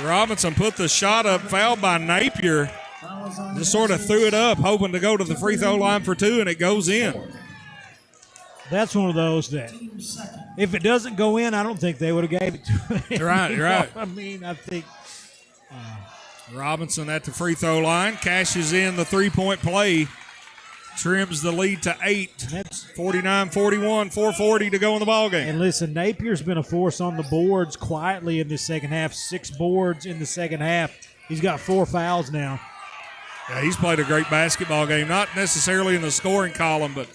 Robinson put the shot up, fouled by Napier. Just sort of threw it up, hoping to go to the free throw line for two, and it goes in. That's one of those that if it doesn't go in, I don't think they would have gave it to him. You're right. I mean, I think Robinson at the free throw line, cashes in the three-point play, trims the lead to 8. That's 49-41, 4:40 to go in the ballgame. And listen, Napier's been a force on the boards quietly in the second half. 6 boards in the second half. He's got 4 fouls now. Yeah, he's played a great basketball game, not necessarily in the scoring column, but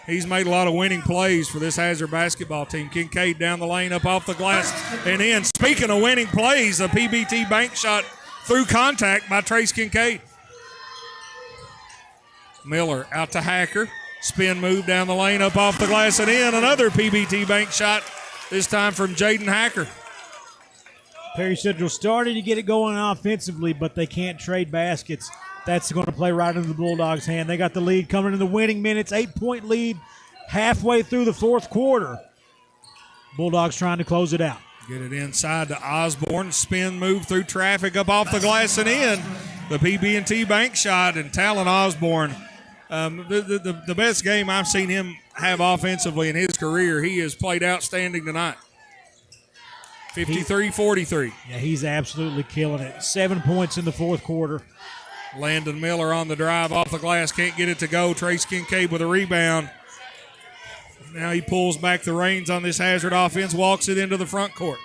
he's made a lot of winning plays for this Hazard basketball team. Kincaid down the lane, up off the glass, and in. Speaking of winning plays, a PBT bank shot through contact by Trace Kincaid. Miller out to Hacker. Spin move down the lane, up off the glass, and in. Another PBT bank shot, this time from Jaden Hacker. Perry Central starting to get it going offensively, but they can't trade baskets. That's going to play right into the Bulldogs' hand. They got the lead coming in the winning minutes. 8-point lead halfway through the fourth quarter. Bulldogs trying to close it out. Get it inside to Osborne. Spin move through traffic, up off the glass and in. The PB&T bank shot, and Talon Osborne, the best game I've seen him have offensively in his career. He has played outstanding tonight. 53-43. Yeah, he's absolutely killing it. 7 points in the fourth quarter. Landon Miller on the drive off the glass, can't get it to go. Trace Kincaid with a rebound. Now he pulls back the reins on this Hazard offense, walks it into the front court.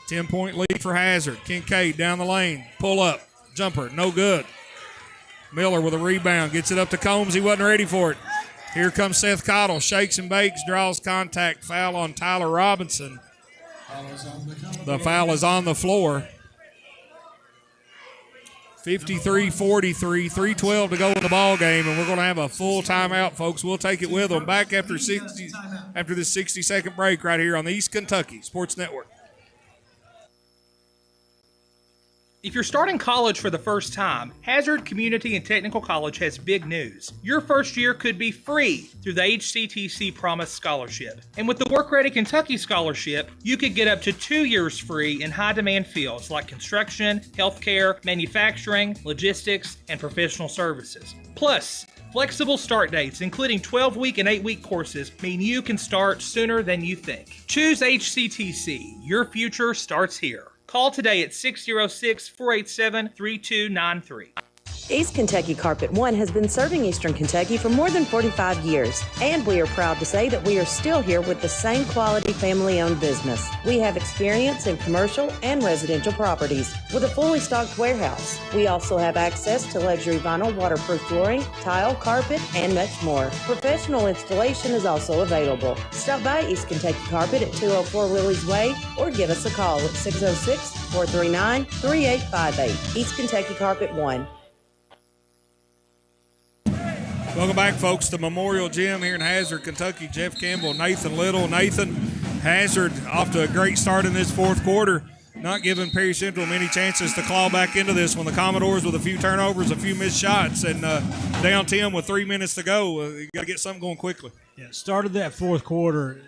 10-point lead for Hazard. Kincaid down the lane, pull up, jumper, no good. Miller with a rebound, gets it up to Combs. He wasn't ready for it. Here comes Seth Cottle, shakes and bakes, draws contact, foul on Tyler Robinson. The foul is on the floor. 53-43, 3:12 to go in the ball game, and we're going to have a full timeout, folks. We'll take it with them back after this 60-second break right here on the East Kentucky Sports Network. If you're starting college for the first time, Hazard Community and Technical College has big news. Your first year could be free through the HCTC Promise Scholarship. And with the Work Ready Kentucky Scholarship, you could get up to 2 years free in high-demand fields like construction, healthcare, manufacturing, logistics, and professional services. Plus, flexible start dates, including 12-week and 8-week courses, mean you can start sooner than you think. Choose HCTC. Your future starts here. Call today at 606-487-3293. East Kentucky Carpet One has been serving Eastern Kentucky for more than 45 years, and we are proud to say that we are still here with the same quality family-owned business. We have experience in commercial and residential properties with a fully stocked warehouse. We also have access to luxury vinyl waterproof flooring, tile, carpet, and much more. Professional installation is also available. Stop by East Kentucky Carpet at 204 Willie's Way or give us a call at 606-439-3858. East Kentucky Carpet One. Welcome back, folks, to Memorial Gym here in Hazard, Kentucky. Jeff Campbell, Nathan Little. Nathan, Hazard off to a great start in this fourth quarter, not giving Perry Central many chances to claw back into this one. The Commodores with a few turnovers, a few missed shots, and down 10 with 3 minutes to go. You got to get something going quickly. Yeah, started that fourth quarter.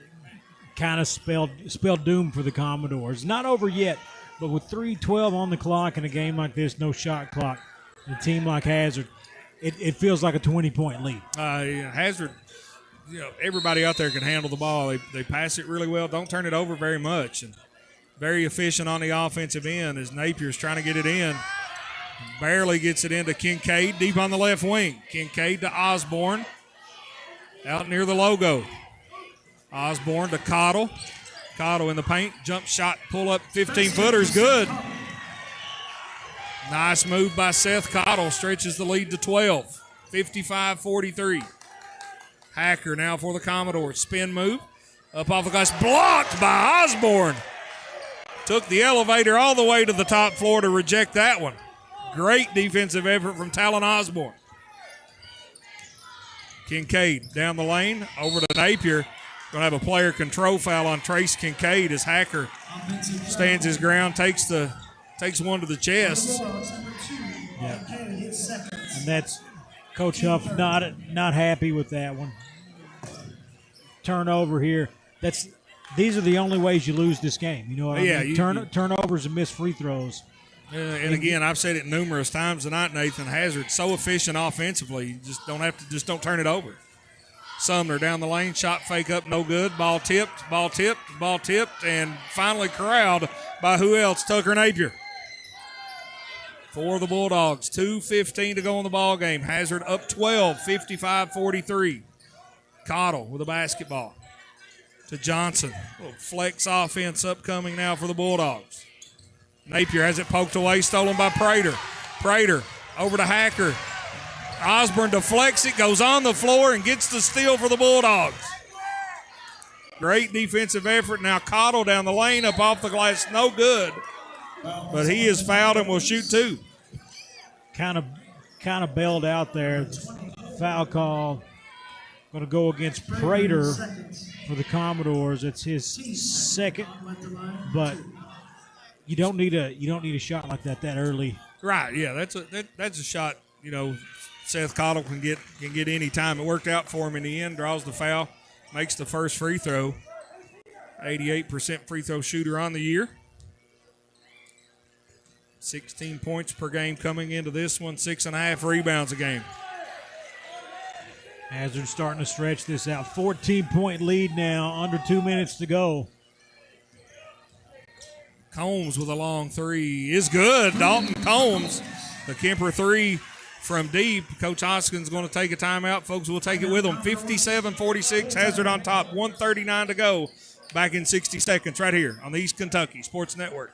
kind of spelled doom for the Commodores. Not over yet, but with 3:12 on the clock in a game like this, no shot clock, a team like Hazard, it feels like a 20-point lead. Hazard, everybody out there can handle the ball. They pass it really well, don't turn it over very much, and very efficient on the offensive end as Napier's trying to get it in. Barely gets it into Kincaid, deep on the left wing. Kincaid to Osborne, out near the logo. Osborne to Cottle. Cottle in the paint, jump shot, pull up, 15-footer is good. Nice move by Seth Cottle, stretches the lead to 12, 55-43. Hacker now for the Commodores, spin move, up off the glass, blocked by Osborne. Took the elevator all the way to the top floor to reject that one. Great defensive effort from Talon Osborne. Kincaid down the lane, over to Napier. Going to have a player control foul on Trace Kincaid as Hacker stands his ground, takes one to the chest. Yeah. And that's Coach Huff not happy with that one. Turnover here. These are the only ways you lose this game. You know what I mean? Turnovers and missed free throws. And again, I've said it numerous times tonight, Nathan. Hazard so efficient offensively, you don't turn it over. Sumner down the lane, shot fake up, no good. Ball tipped, and finally corralled by who else? Tucker Napier. For the Bulldogs, 2:15 to go in the ball game. Hazard up 12, 55-43. Cottle with a basketball to Johnson. Little flex offense upcoming now for the Bulldogs. Napier has it poked away, stolen by Prater. Prater over to Hacker. Osborne deflects it, goes on the floor, and gets the steal for the Bulldogs. Great defensive effort. Now Cottle down the lane, up off the glass, no good. But he is fouled and will shoot two. Kind of bailed out there. Foul call. Going to go against Prater for the Commodores. It's his second, but you don't need a shot like that early. Right? Yeah, that's a shot. Seth Cottle can get any time. It worked out for him in the end. Draws the foul, makes the first free throw. 88% free throw shooter on the year. 16 points per game coming into this one. 6.5 rebounds a game. Hazard starting to stretch this out. 14-point lead now. Under 2 minutes to go. Combs with a long three is good. Dalton Combs, the Kemper three from deep. Coach Hoskins going to take a timeout. Folks will take it with them. 57-46. Hazard on top. 1:39 to go. Back in 60 seconds right here on the East Kentucky Sports Network.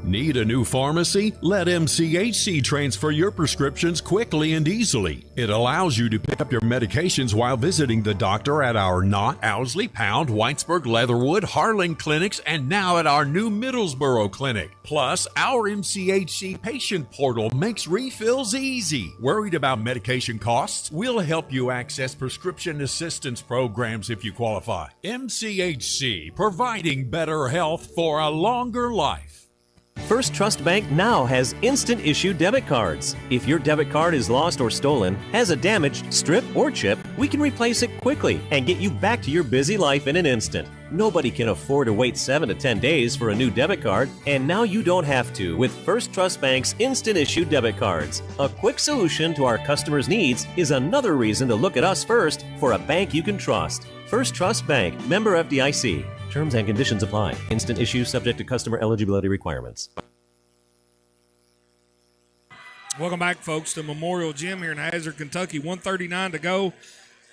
Need a new pharmacy? Let MCHC transfer your prescriptions quickly and easily. It allows you to pick up your medications while visiting the doctor at our Knott, Owsley, Pound, Whitesburg, Leatherwood, Harlan clinics, and now at our new Middlesboro clinic. Plus, our MCHC patient portal makes refills easy. Worried about medication costs? We'll help you access prescription assistance programs if you qualify. MCHC, providing better health for a longer life. First Trust Bank now has instant issue debit cards. If your debit card is lost or stolen, has a damaged strip or chip, we can replace it quickly and get you back to your busy life in an instant. Nobody can afford to wait 7 to 10 days for a new debit card, and now you don't have to with First Trust Bank's instant issue debit cards. A quick solution to our customers' needs is another reason to look at us first for a bank you can trust. First Trust Bank, member FDIC. Terms and conditions apply. Instant issue subject to customer eligibility requirements. Welcome back, folks, to Memorial Gym here in Hazard, Kentucky. 1:39 to go.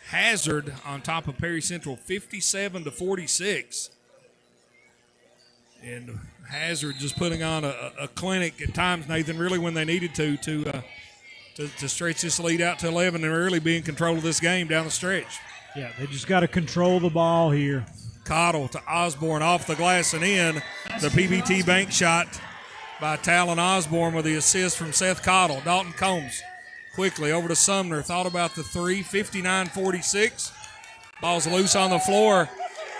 Hazard on top of Perry Central, 57-46. And Hazard just putting on a clinic at times, Nathan, really when they needed to stretch this lead out to 11 and really be in control of this game down the stretch. Yeah, they just got to control the ball here. Cottle to Osborne off the glass and in. The PBT bank shot by Talon Osborne with the assist from Seth Cottle. Dalton Combs quickly over to Sumner. Thought about the three. 59-46. Ball's loose on the floor.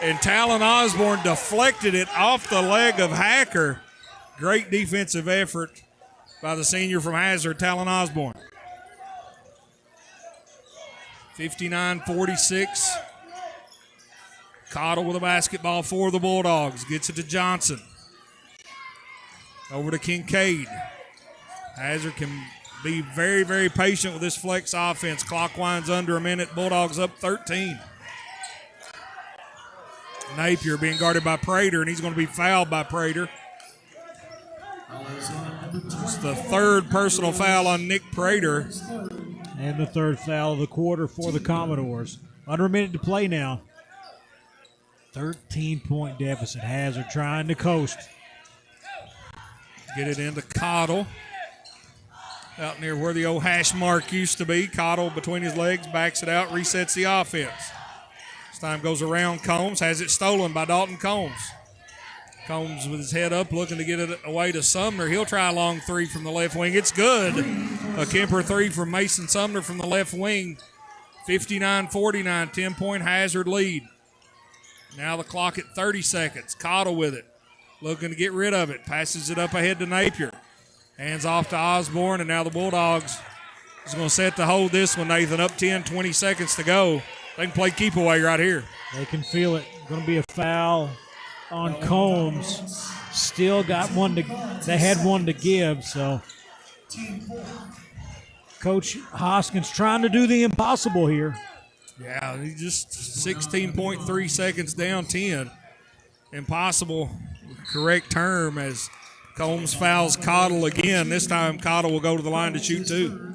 And Talon Osborne deflected it off the leg of Hacker. Great defensive effort by the senior from Hazard, Talon Osborne. 59-46. Cottle with a basketball for the Bulldogs. Gets it to Johnson. Over to Kincaid. Hazard can be very, very patient with this flex offense. Clock winds under a minute. Bulldogs up 13. Napier being guarded by Prater, and he's going to be fouled by Prater. It's the third personal foul on Nick Prater. And the third foul of the quarter for the Commodores. Under a minute to play now. 13-point deficit. Hazard trying to coast. Get it into Cottle. Out near where the old hash mark used to be. Cottle between his legs, backs it out, resets the offense. This time goes around Combs, has it stolen by Dalton Combs. Combs with his head up looking to get it away to Sumner. He'll try a long three from the left wing. It's good. A Kemper three from Mason Sumner from the left wing. 59-49, 10-point Hazard lead. Now the clock at 30 seconds. Cottle with it. Looking to get rid of it. Passes it up ahead to Napier. Hands off to Osborne, and now the Bulldogs is going to set to hold this one, Nathan. Up 10, 20 seconds to go. They can play keep away right here. They can feel it. Going to be a foul on Combs. Still got one to, they had one to give, so Coach Hoskins trying to do the impossible here. Yeah, he just 16.3 seconds down 10. Impossible, correct term, as Combs fouls Cottle again. This time Cottle will go to the line to shoot two.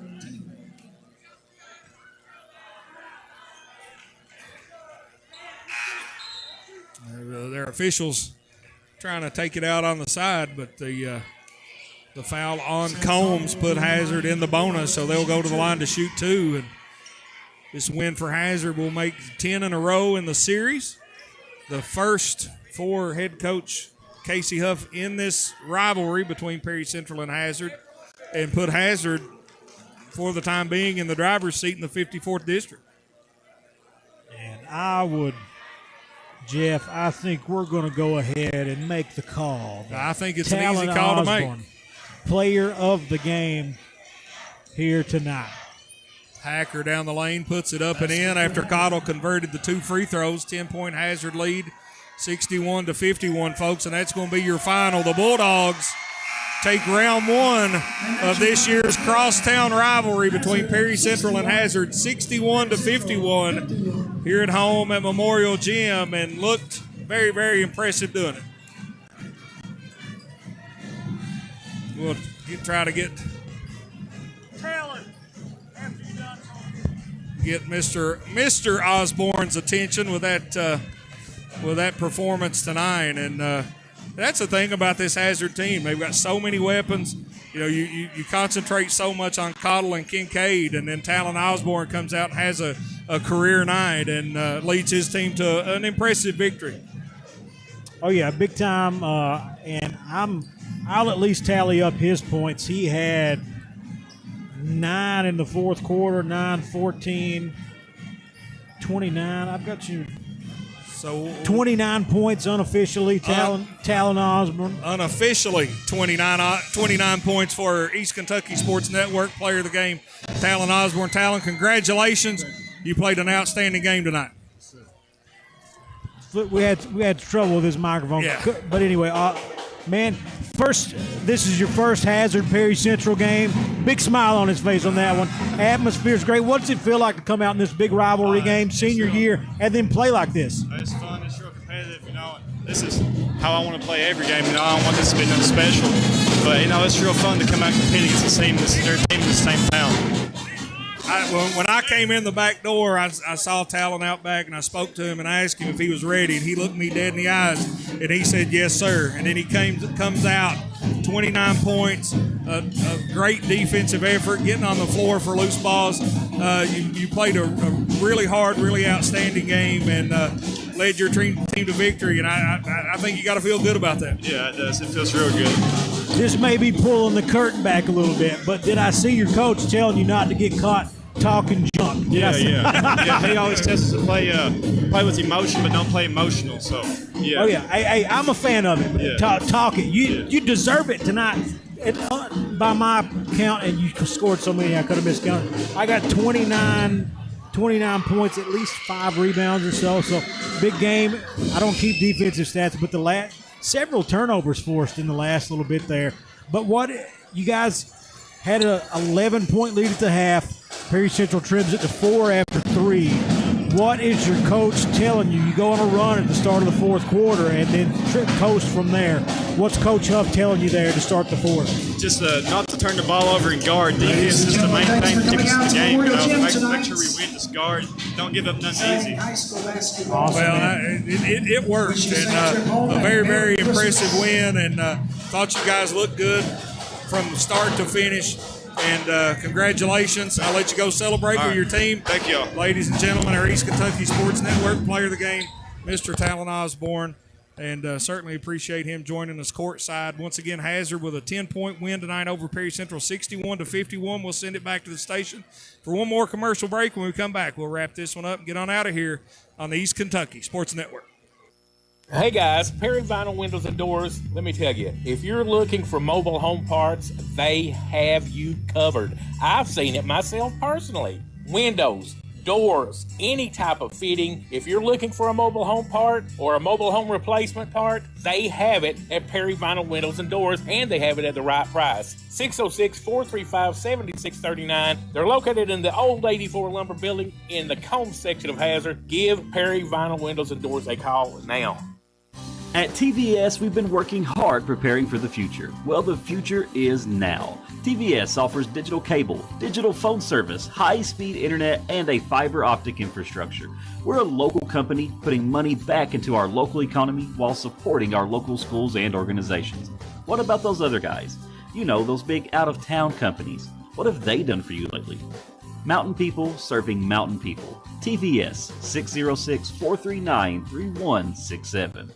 Their officials trying to take it out on the side, but the foul on Combs put Hazard in the bonus, so they'll go to the line to shoot two. And this win for Hazard will make 10 in a row in the series. The first for head coach Casey Huff in this rivalry between Perry Central and Hazard, and put Hazard, for the time being, in the driver's seat in the 54th district. And I would, Jeff, I think we're going to go ahead and make the call. I think it's an easy call to make. Player of the game here tonight. Hacker down the lane, puts it up and in after Cottle converted the two free throws. 10-point Hazard lead, 61-51, folks, and that's going to be your final. The Bulldogs take round one of this year's crosstown rivalry between Perry Central and Hazard, 61-51 here at home at Memorial Gym, and looked very, very impressive doing it. We'll try to get Mr. Osborne's attention with that performance tonight, and that's the thing about this Hazard team. They've got so many weapons. You know, you concentrate so much on Cottle and Kincaid, and then Talon Osborne comes out and has a career night and leads his team to an impressive victory. Oh yeah, big time. And I'll at least tally up his points. He had 9 in the fourth quarter, 9, 14, 29. I've got you. So 29 points unofficially, Talon Osborne. Unofficially, 29 points for East Kentucky Sports Network Player of the Game, Talon Osborne. Talon, congratulations. You played an outstanding game tonight. We had trouble with this microphone. Yeah. But anyway, man, this is your first Hazard Perry Central game. Big smile on his face on that one. Atmosphere's great. What does it feel like to come out in this big rivalry game, senior year, and then play like this? It's fun. It's real competitive. You know, this is how I want to play every game. You know, I don't want this to be nothing special. But, you know, it's real fun to come out and compete against the same, their team in the same town. When I came in the back door, I saw Talon out back, and I spoke to him and I asked him if he was ready, and he looked me dead in the eyes, and he said, yes, sir. And then he comes out, 29 points, a great defensive effort, getting on the floor for loose balls. You played a really hard, really outstanding game, and led your team to victory, and I think you got to feel good about that. Yeah, it does. It feels real good. This may be pulling the curtain back a little bit, but did I see your coach telling you not to get caught talking junk? Yeah. He always tells us to play with emotion, but don't play emotional. So, yeah. Oh, yeah. Hey, I'm a fan of it. Yeah. Talk it. You deserve it tonight. By my count, and you scored so many, I could have miscounted. I got 29 29 points, at least 5 rebounds or so. So big game. I don't keep defensive stats, but several turnovers forced in the last little bit there. But what you guys had a 11-point lead at the half. Perry Central trims it to 4 after 3. What is your coach telling you? You go on a run at the start of the fourth quarter and then coast from there. What's Coach Huff telling you there to start the fourth? Just not to turn the ball over and guard. Defense is the main thing to keep us in the game. Make sure we win this guard. Don't give up nothing easy. Awesome, well, it worked, and a very, very impressive win, and thought you guys looked good from start to finish. And congratulations. I'll let you go celebrate with your team. Thank you. Ladies and gentlemen, our East Kentucky Sports Network player of the game, Mr. Talon Osborne. And certainly appreciate him joining us courtside. Once again, Hazard with a 10-point win tonight over Perry Central, 61-51. We'll send it back to the station for one more commercial break. When we come back, we'll wrap this one up and get on out of here on the East Kentucky Sports Network. Hey guys, Perry Vinyl Windows and Doors, let me tell you, if you're looking for mobile home parts, they have you covered. I've seen it myself personally. Windows, doors, any type of fitting. If you're looking for a mobile home part or a mobile home replacement part, they have it at Perry Vinyl Windows and Doors, and they have it at the right price. 606-435-7639. They're located in the old 84 Lumber Building in the Combs section of Hazard. Give Perry Vinyl Windows and Doors a call now. At TVS, we've been working hard preparing for the future. Well, the future is now. TVS offers digital cable, digital phone service, high-speed internet, and a fiber optic infrastructure. We're a local company putting money back into our local economy while supporting our local schools and organizations. What about those other guys? You know, those big out-of-town companies. What have they done for you lately? Mountain people serving mountain people. TVS, 606-439-3167.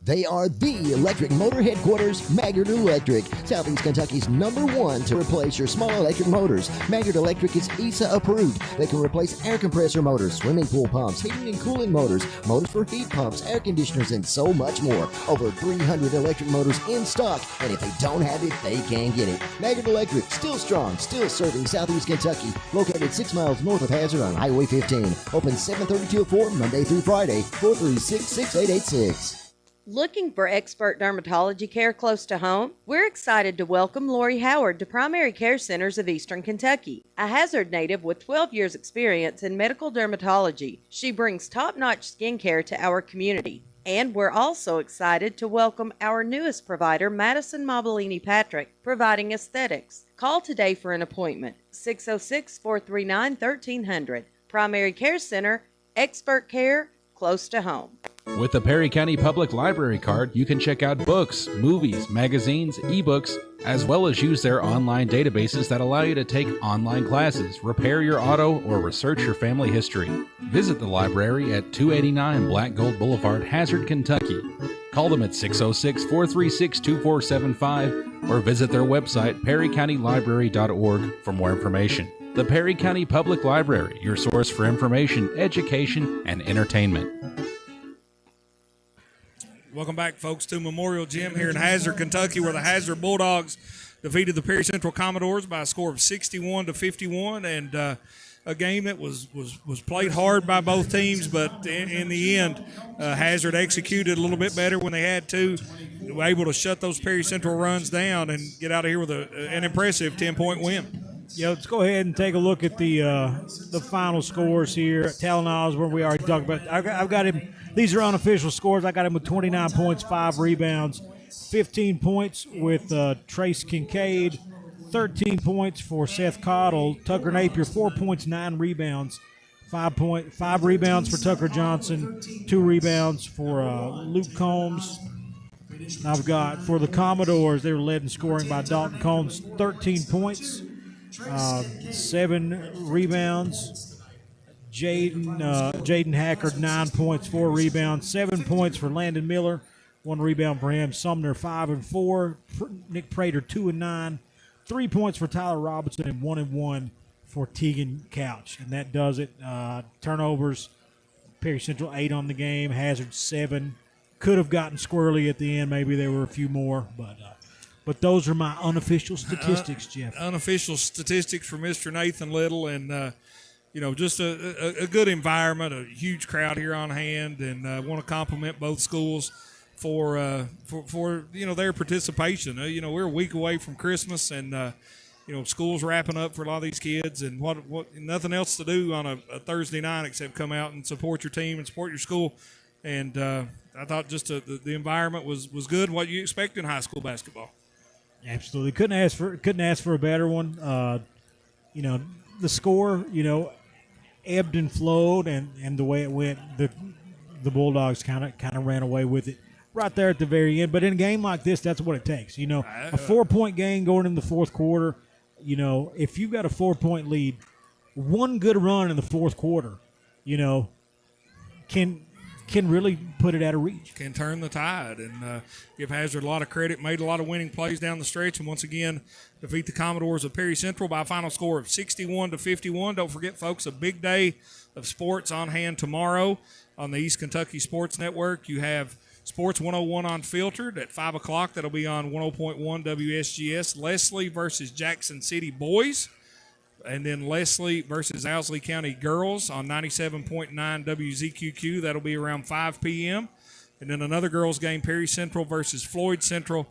They are the electric motor headquarters, Maggard Electric, Southeast Kentucky's #1 to replace your small electric motors. Maggard Electric is ESA approved. They can replace air compressor motors, swimming pool pumps, heating and cooling motors, motors for heat pumps, air conditioners, and so much more. Over 300 electric motors in stock, and if they don't have it, they can get it. Maggard Electric, still strong, still serving Southeast Kentucky. Located 6 miles north of Hazard on Highway 15. Open 7:30 till 4, Monday through Friday, 436-6886. Looking for expert dermatology care close to home? We're excited to welcome Lori Howard to Primary Care Centers of Eastern Kentucky. A Hazard native with 12 years experience in medical dermatology, she brings top-notch skincare to our community. And we're also excited to welcome our newest provider, Madison Mobilini Patrick, providing aesthetics. Call today for an appointment, 606-439-1300. Primary Care Center, expert care close to home. With the Perry County Public Library card, you can check out books, movies, magazines, ebooks, as well as use their online databases that allow you to take online classes, repair your auto, or research your family history. Visit the library at 289 Black Gold Boulevard, Hazard, Kentucky. Call them at 606-436-2475 or visit their website, perrycountylibrary.org, for more information. The Perry County Public Library, your source for information, education, and entertainment. Welcome back, folks, to Memorial Gym here in Hazard, Kentucky, where the Hazard Bulldogs defeated the Perry Central Commodores by a score of 61-51, and a game that was played hard by both teams, but in the end, Hazard executed a little bit better when they had to. They were able to shut those Perry Central runs down and get out of here with an impressive 10-point win. Yeah, let's go ahead and take a look at the final scores here. Talon Osborne, we already talked about. I've got him. These are unofficial scores. I got him with 29 points, 5 rebounds, 15 points with Trace Kincaid, 13 points for Seth Cottle, Tucker Napier, 4 points, 9 rebounds, 5 rebounds for Tucker Johnson, 2 rebounds for Luke Combs. I've got for the Commodores, they were led in scoring by Dalton Combs, 13 points. 7 rebounds. Jaden Hackard, 9 points, 4 rebounds, 7 points for Landon Miller, 1 rebound for him. Sumner, 5 and 4. Nick Prater, 2 and 9. 3 points for Tyler Robinson and 1 and 1 for Tegan Couch. And that does it. Turnovers, Perry Central 8 on the game, Hazard 7. Could have gotten squirrely at the end. Maybe there were a few more, but those are my unofficial statistics, Jeff. Unofficial statistics for Mr. Nathan Little, and just a good environment, a huge crowd here on hand, and want to compliment both schools for their participation. We're a week away from Christmas, and school's wrapping up for a lot of these kids, and what nothing else to do on a Thursday night except come out and support your team and support your school. And I thought just the environment was good. What you expect in high school basketball? Absolutely, couldn't ask for a better one. The score, ebbed and flowed, and the way it went, the Bulldogs kind of ran away with it right there at the very end. But in a game like this, that's what it takes. A 4-point game going in the fourth quarter. If you've got a 4-point lead, one good run in the fourth quarter, can really put it out of reach. Can turn the tide, and give Hazard a lot of credit. Made a lot of winning plays down the stretch, and once again defeat the Commodores of Perry Central by a final score of 61-51. Don't forget, folks, a big day of sports on hand tomorrow on the East Kentucky Sports Network. You have Sports 101 Unfiltered at 5 o'clock. That'll be on 100.1 WSGS. Leslie versus Jackson City Boys. And then Leslie versus Owsley County Girls on 97.9 WZQQ. That'll be around 5 p.m. And then another girls game, Perry Central versus Floyd Central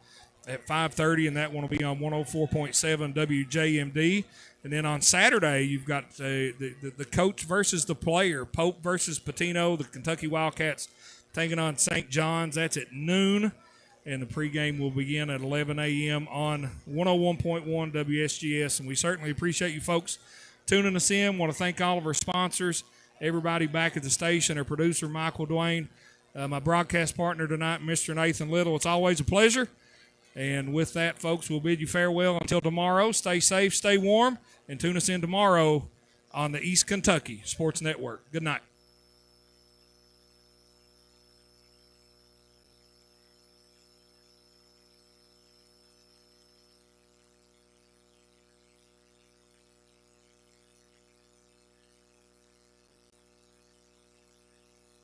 at 5:30, and that one will be on 104.7 WJMD. And then on Saturday, you've got the coach versus the player, Pope versus Patino, the Kentucky Wildcats taking on St. John's. That's at noon. And the pregame will begin at 11 a.m. on 101.1 WSGS. And we certainly appreciate you folks tuning us in. Want to thank all of our sponsors, everybody back at the station, our producer, Michael Dwayne, my broadcast partner tonight, Mr. Nathan Little. It's always a pleasure. And with that, folks, we'll bid you farewell until tomorrow. Stay safe, stay warm, and tune us in tomorrow on the East Kentucky Sports Network. Good night.